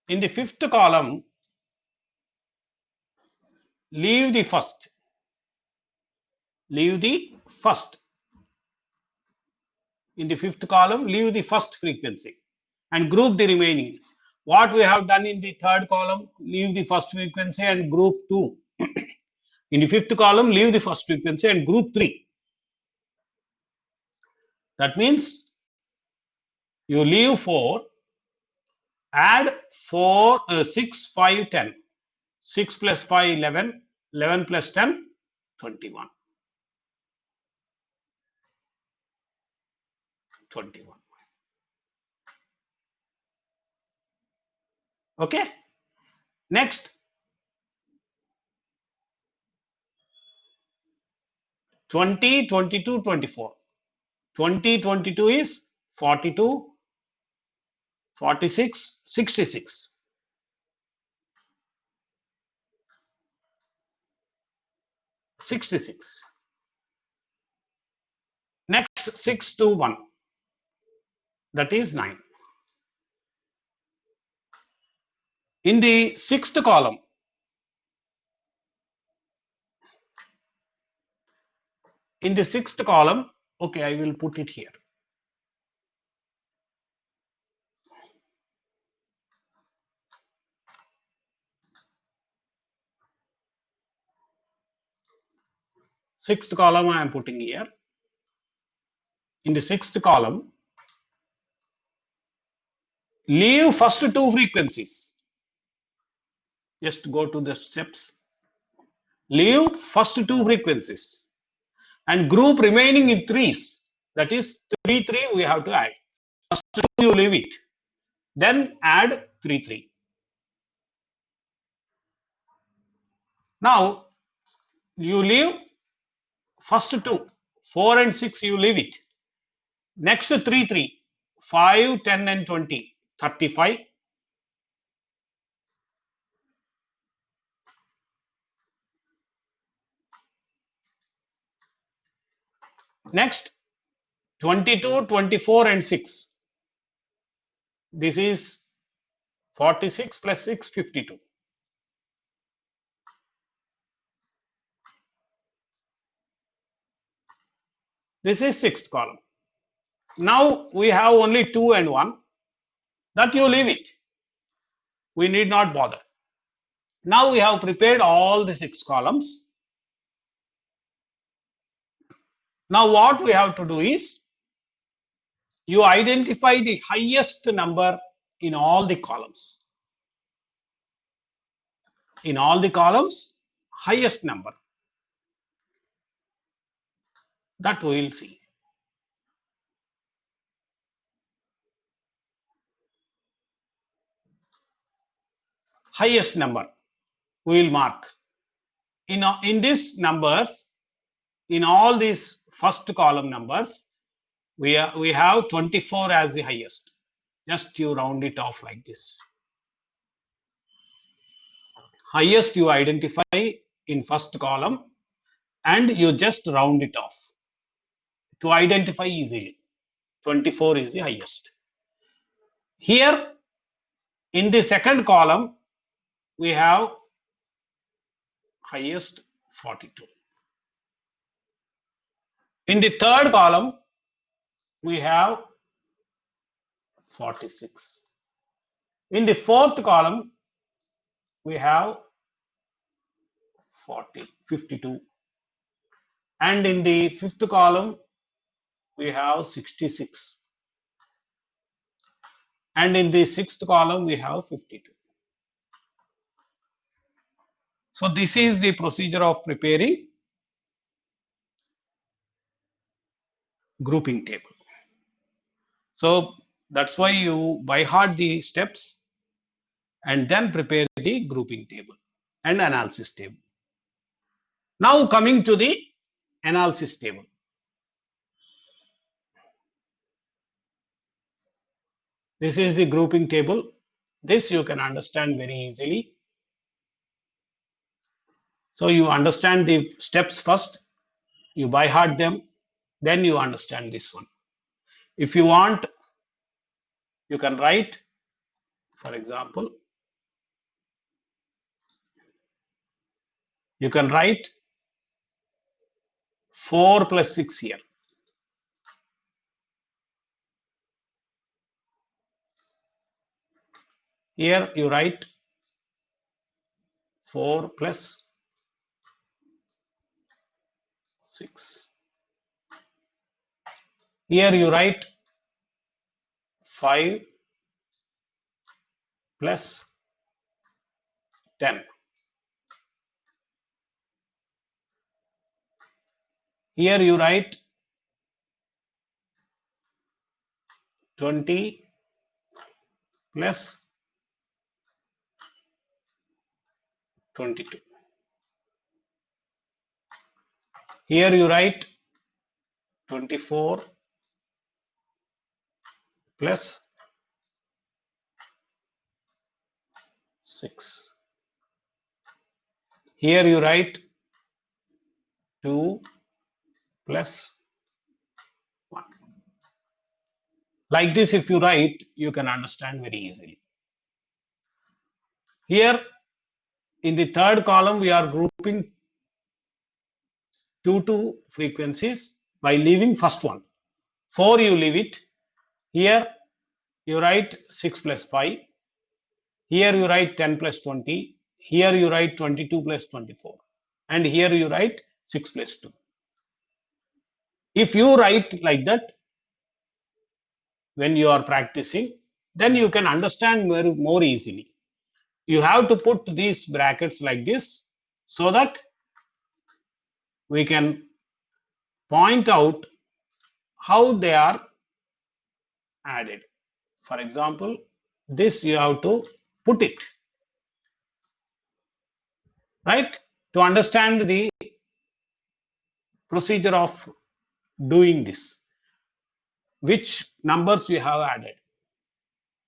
In the fifth column, leave the first. Leave the first. In the fifth column, leave the first frequency and group the remaining. What we have done in the third column, leave the first frequency and group 2. In the fifth column, leave the first frequency and group 3. That means you leave 4, add 4, 6, 5, 10. 6 plus 5, 11. 11 plus 10, 21. 21. Okay. Next, 20, 22, 24. 20, 22 is 42, 46, 66. 66. Next, 6 to 1. That is 9. In the sixth column, okay, I will put it here. Sixth column I am putting here. In the sixth column, leave first 2 frequencies. Just go to the steps. Leave first 2 frequencies and group remaining in 3s. That is 3, 3 we have to add. First 2 you leave it. Then add 3, 3. Now you leave first 2. 4 and 6 you leave it. Next 3, 3. 5, 10 and 20. 35. Next 22, 24 and 6. This is 46 plus 6, 52. This is sixth column. Now we have only 2 and 1. That you leave it. We need not bother. Now we have prepared all the 6 columns. Now what we have to do is you identify the highest number in all the columns. In all the columns, highest number. That we will see. Highest number we will mark. In these numbers, in all these first column numbers, we have 24 as the highest. Just you round it off like this. Highest you identify in first column and you just round it off to identify easily. 24 is the highest. Here in the second column, we have highest 42. In the third column, we have 46. In the fourth column, we have 52. And in the fifth column, we have 66. And in the sixth column, we have 52. So this is the procedure of preparing grouping table. So that's why you by heart the steps and then prepare the grouping table and analysis table. Now coming to the analysis table. This is the grouping table. This you can understand very easily. So you understand the steps first, you by heart them, then you understand this one. If you want, you can write, for example, you can write 4 plus 6 here. Here you write 4 plus 6. Here you write 5 plus 10. Here you write 20 plus 22. Here you write 24 plus 6. Here you write 2 plus 1. Like this, if you write, you can understand very easily. Here in the third column, we are grouping 2 frequencies by leaving first one. 4 you leave it. Here you write 6 plus 5. Here you write 10 plus 20. Here you write 22 plus 24. And here you write 6 plus 2. If you write like that, when you are practicing, then you can understand more easily. You have to put these brackets like this so that we can point out how they are added. For example, this you have to put it, right? To understand the procedure of doing this, which numbers you have added,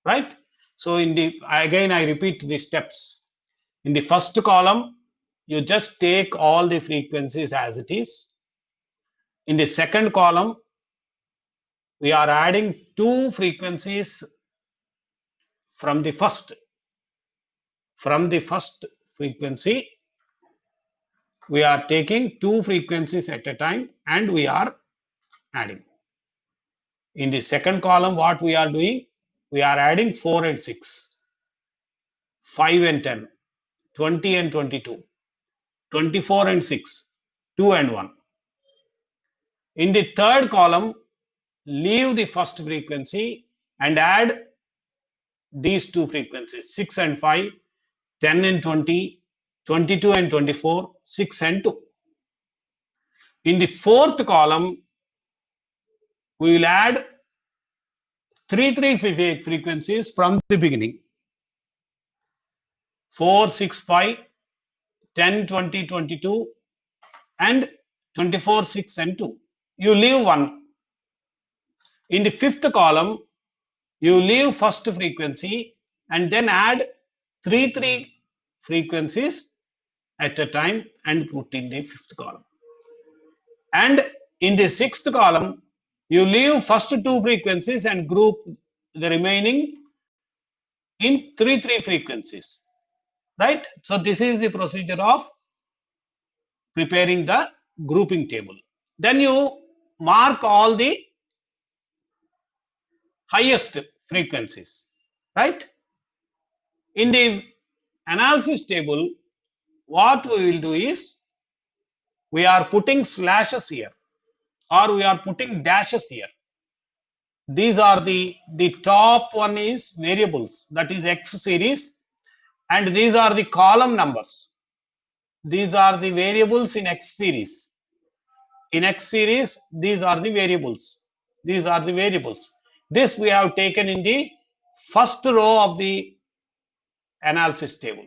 right? So in the, again I repeat the steps. In the first column, you just take all the frequencies as it is. In the second column, we are adding 2 frequencies from the first frequency. We are taking 2 frequencies at a time and we are adding. In the second column, what we are doing, we are adding 4 and 6, 5 and 10, 20 and 22, 24 and 6, 2 and 1. In the third column, leave the first frequency and add these 2 frequencies, 6 and 5, 10 and 20, 22 and 24, 6 and 2. In the fourth column, we will add 3 frequencies from the beginning. 4, 6, 5, 10, 20, 22, and 24, 6, and 2. You leave 1. In the fifth column, you leave first frequency and then add 3 frequencies at a time and put in the fifth column. And in the sixth column, you leave first two frequencies and group the remaining in three frequencies, right? So this is the procedure of preparing the grouping table. Then you mark all the highest frequencies, right? In the analysis table, what we will do is we are putting slashes here, or we are putting dashes here. These are the top one is variables, that is X series, and these are the column numbers. These are the variables in X series. In X series, these are the variables. These are the variables. This we have taken in the first row of the analysis table.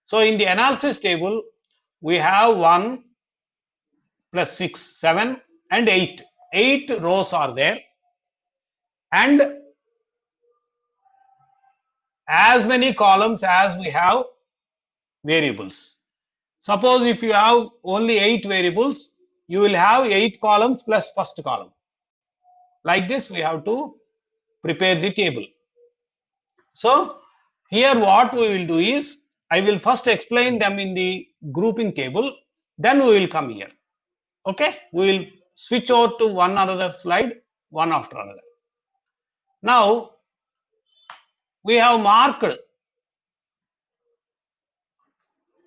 So in the analysis table, we have 1 plus 6, 7 and 8. 8 rows are there, and as many columns as we have variables. Suppose if you have only 8 variables, you will have 8 columns plus first column. Like this, we have to prepare the table. So here what we will do is, I will first explain them in the grouping table, then we will come here. Okay, we will switch over to one another slide, one after another. Now we have marked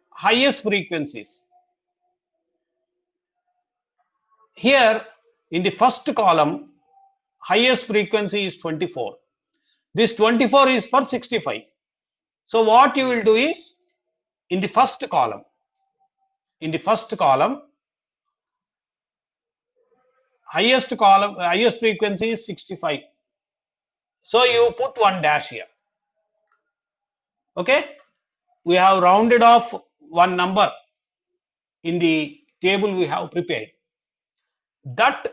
highest frequencies. Here in the first column, highest frequency is 24. This 24 is for 65. So what you will do is, in the first column, highest frequency is 65. So you put one dash here. Okay, we have rounded off one number in the table we have prepared. That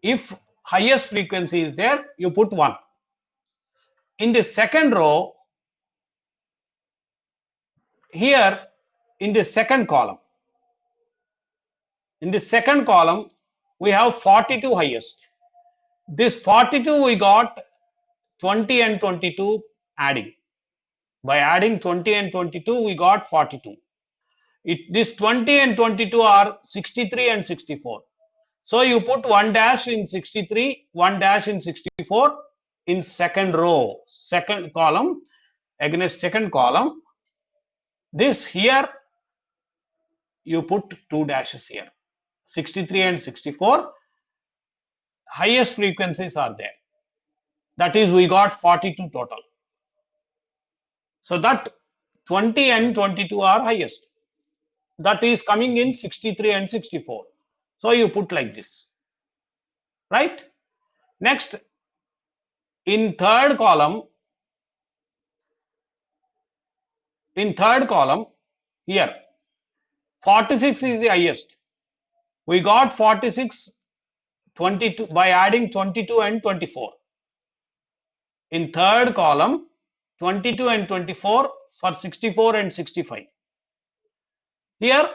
if highest frequency is there, you put 1. In the second row, here in the second column, we have 42 highest. This 42 we got 20 and 22 adding. By adding 20 and 22, we got 42. This 20 and 22 are 63 and 64. So you put 1 dash in 63, 1 dash in 64 in second row, second column, against second column. This here, you put 2 dashes here. 63 and 64, highest frequencies are there. That is, we got 42 total. So that 20 and 22 are highest. That is coming in 63 and 64. So you put like this, right? Next, in third column, here 46 is the highest. We got 46, 22 by adding 22 and 24. In third column, 22 and 24 for 64 and 65. Here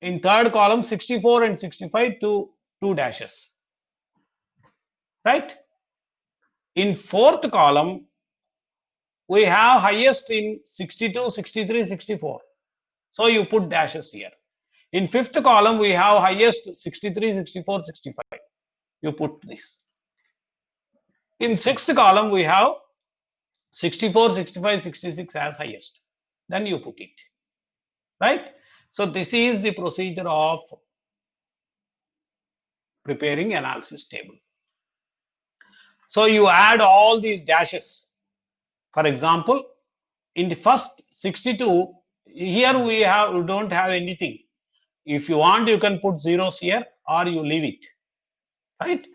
in third column, 64 and 65 to 2 dashes, right? In fourth column, we have highest in 62, 63, 64. So you put dashes here. In fifth column, we have highest 63, 64, 65. You put this. In sixth column, we have 64, 65, 66 as highest. Then you put it, right? So this is the procedure of preparing analysis table. So you add all these dashes. For example, in the first 62, here we don't have anything. If you want, you can put zeros here, or you leave it, right?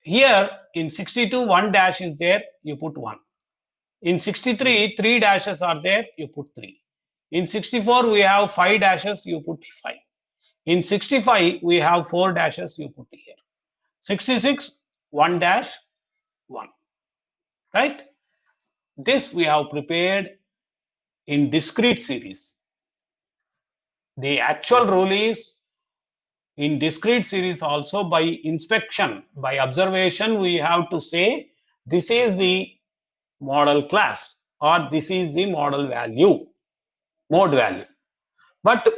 Here in 62, 1 dash is there, you put 1. In 63, 3 dashes are there, you put 3. In 64, we have 5 dashes, you put 5. In 65, we have 4 dashes, you put here. 66, 1 dash, 1, right? This we have prepared in discrete series. The actual rule is in discrete series also, by inspection, by observation, we have to say this is the model class or this is the model value, mode value. But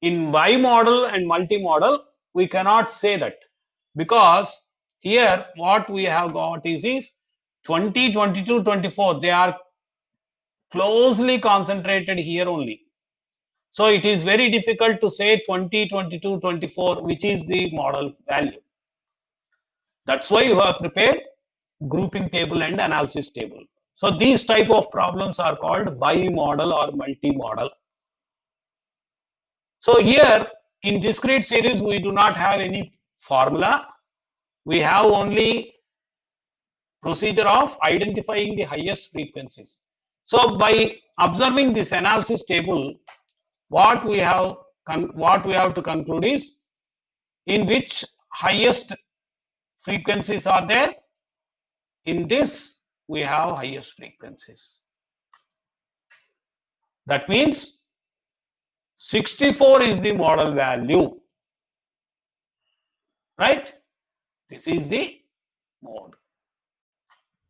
in bimodal and multimodal, we cannot say that, because here what we have got is 20, 22, 24. They are closely concentrated here only. So it is very difficult to say 20, 22, 24, which is the model value. That's why you have prepared grouping table and analysis table. So these type of problems are called bimodal or multimodal. So here in discrete series, we do not have any formula. We have only procedure of identifying the highest frequencies. So by observing this analysis table, what we have to conclude is in which highest frequencies are there. In this, we have highest frequencies. That means 64 is the model value, right? This is the mode.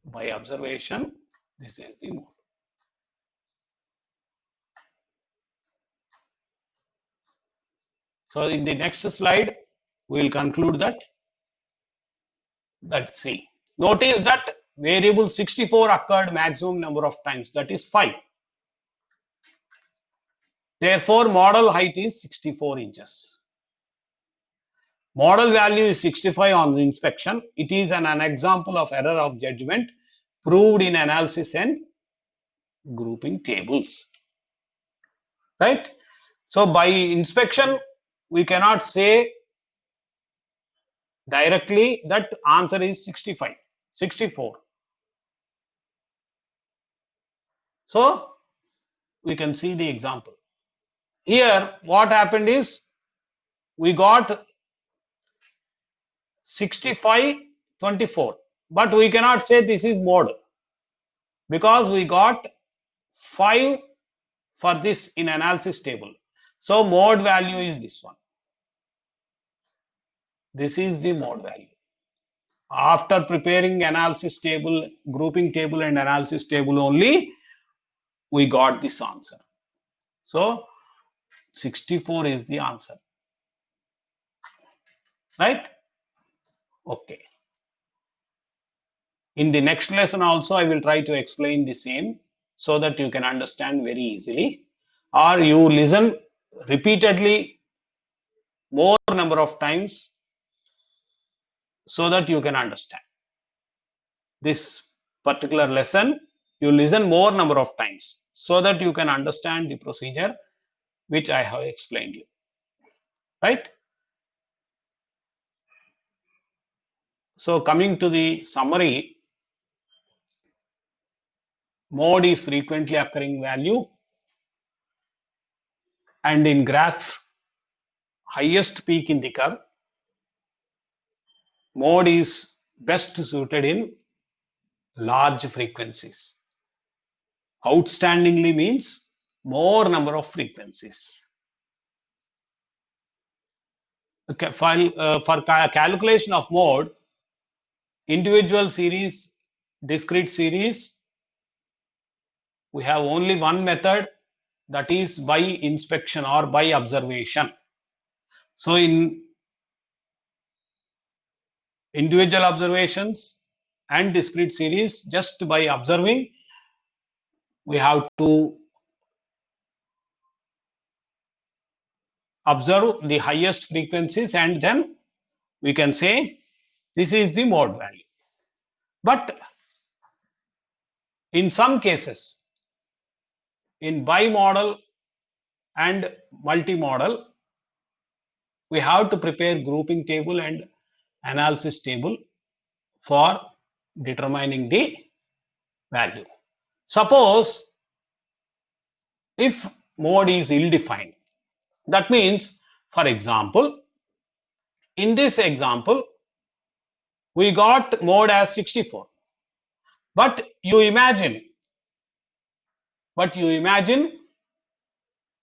By observation, this is the mode. So in the next slide, we will conclude that. Let's see. Notice that variable 64 occurred maximum number of times, that is 5. Therefore, model height is 64 inches. Model value is 65 on the inspection. It is an example of error of judgment proved in analysis and grouping tables. Right? So by inspection, we cannot say directly that answer is 65, 64. So we can see the example. Here, what happened is we got 65, 24, but we cannot say this is mode, because we got 5 for this in analysis table. So mode value is this one. This is the mode value. After preparing analysis table, grouping table and analysis table only, we got this answer. So 64 is the answer. Right? Okay. In the next lesson also, I will try to explain the same so that you can understand very easily, or you listen repeatedly more number of times so that you can understand this particular lesson. You listen more number of times so that you can understand the procedure which I have explained you. Right? So coming to the summary, mode is frequently occurring value, and in graph, highest peak in the curve. Mode is best suited in large frequencies. Outstandingly means more number of frequencies. Okay, for calculation of mode, individual series, discrete series, we have only one method, that is by inspection or by observation. So in individual observations and discrete series, just by observing, we have to observe the highest frequencies and then we can say this is the mode value. But in some cases, in bimodal and multimodal, we have to prepare grouping table and analysis table for determining the value. Suppose if mode is ill-defined, that means, for example, in this example, we got mode as 64, but you imagine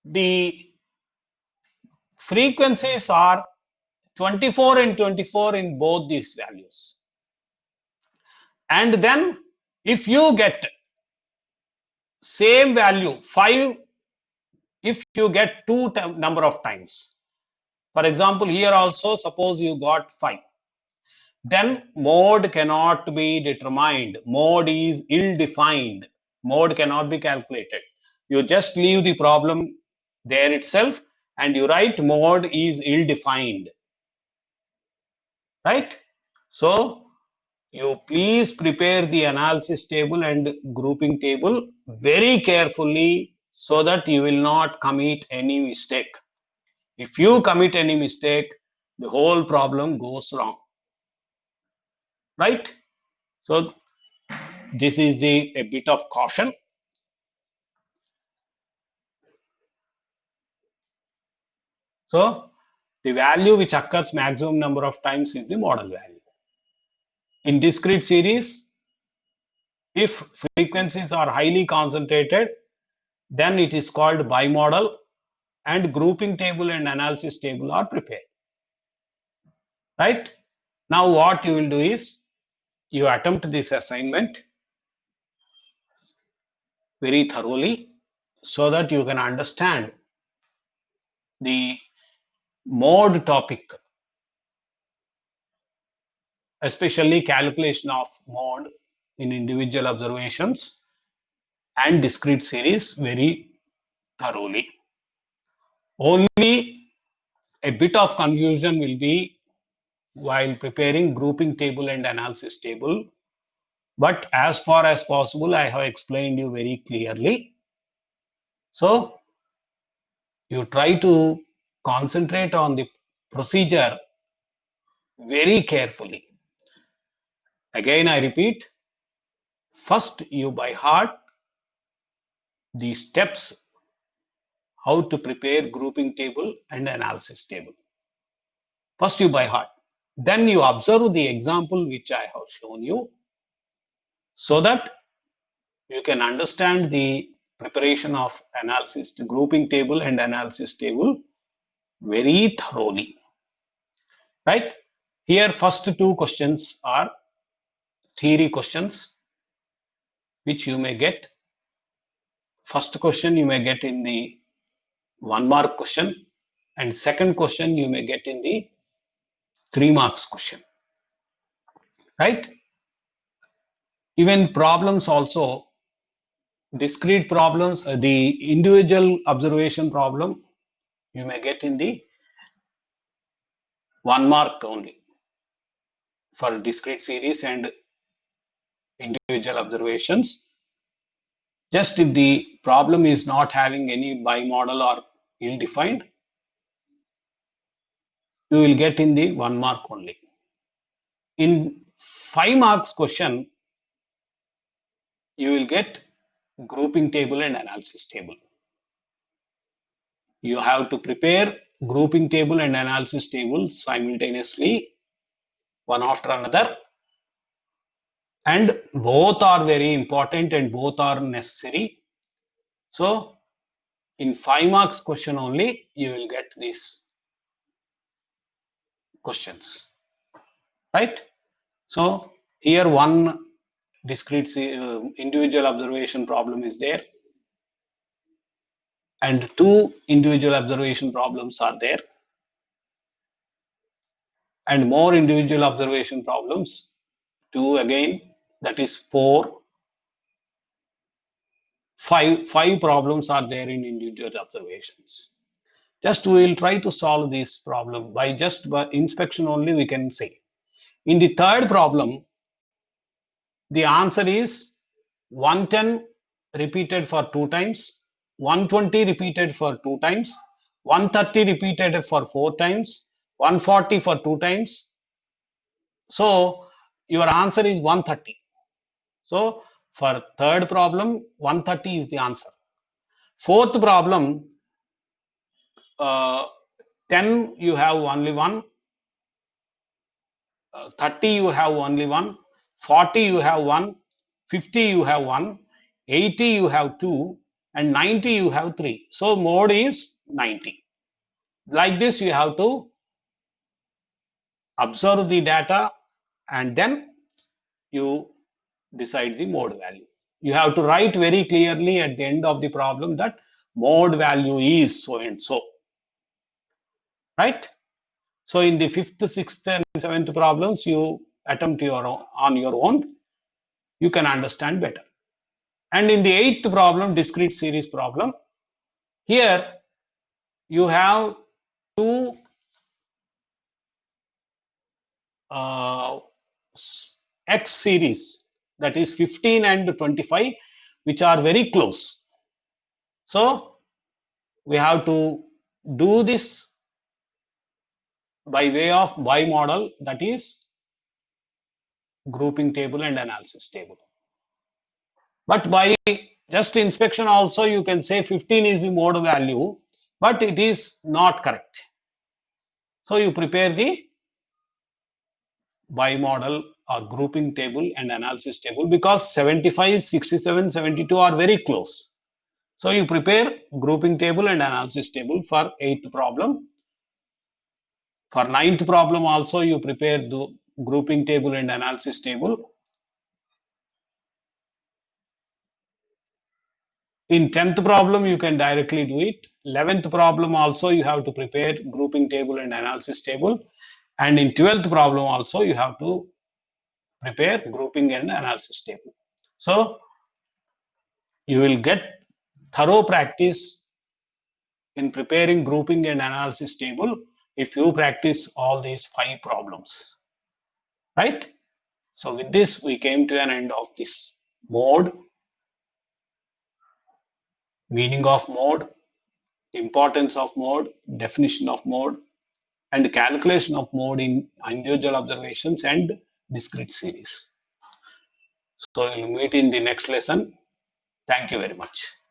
the frequencies are 24 and 24 in both these values. And then if you get same value 5, if you get two number of times, for example, here also suppose you got 5, then mode cannot be determined. Mode is ill-defined. Mode cannot be calculated. You just leave the problem there itself and you write mode is ill-defined. Right? So you please prepare the analysis table and grouping table very carefully so that you will not commit any mistake. If you commit any mistake, the whole problem goes wrong. Right? So this is a bit of caution. So the value which occurs maximum number of times is the model value. In discrete series, if frequencies are highly concentrated, then it is called bimodal and grouping table and analysis table are prepared. Right? Now what you will do is you attempt this assignment very thoroughly so that you can understand the mode topic, especially calculation of mode in individual observations and discrete series very thoroughly. Only a bit of confusion will be while preparing grouping table and analysis table, but as far as possible I have explained you very clearly. So you try to concentrate on the procedure very carefully. Again I repeat, first you by heart the steps how to prepare grouping table and analysis table. First you by heart, then you observe the example which I have shown you so that you can understand the preparation of analysis, the grouping table and analysis table very thoroughly. Right? Here first two questions are theory questions which you may get. First question you may get in the 1 mark question and second question you may get in the 3 marks question. Right? Even problems also, discrete problems, the individual observation problem you may get in the 1 mark only for discrete series and individual observations. Just if the problem is not having any bimodal or ill-defined, you will get in the 1 mark only. In 5 marks question, you will get grouping table and analysis table. You have to prepare grouping table and analysis table simultaneously, one after another, and both are very important and both are necessary. So in 5 marks question only you will get these questions. Right? So here one discrete individual observation problem is there and two individual observation problems are there and more individual observation problems, two again, that is 4, 5 problems are there in individual observations. Just we will try to solve this problem by inspection only we can say. In the third problem, the answer is 110 repeated for 2 times, 120 repeated for 2 times, 130 repeated for 4 times, 140 for 2 times. So your answer is 130. So for third problem, 130 is the answer. Fourth problem, 10 you have only one, 30 you have only one, 40 you have one, 50 you have one, 80 you have two, and 90 you have three. So mode is 90. Like this you have to observe the data, and then you decide the mode value. You have to write very clearly at the end of the problem that mode value is so and so, right? So in the 5th, 6th, and 7th problems, you attempt on your own. You can understand better. And in the 8th problem, discrete series problem, here you have two X series, that is 15 and 25, which are very close. So we have to do this by way of bimodal, that is grouping table and analysis table. But by just inspection also, you can say 15 is the mode value, but it is not correct. So you prepare the bimodal or grouping table and analysis table, because 75, 67, 72 are very close. So you prepare grouping table and analysis table for 8th problem. For 9th problem also, you prepare the grouping table and analysis table. In 10th problem, you can directly do it. 11th problem also, you have to prepare grouping table and analysis table. And in 12th problem also, you have to prepare grouping and analysis table. So you will get thorough practice in preparing grouping and analysis table if you practice all these 5 problems, right? So with this, we came to an end of this mode, meaning of mode, importance of mode, definition of mode, and calculation of mode in individual observations and discrete series. So we'll meet in the next lesson. Thank you very much.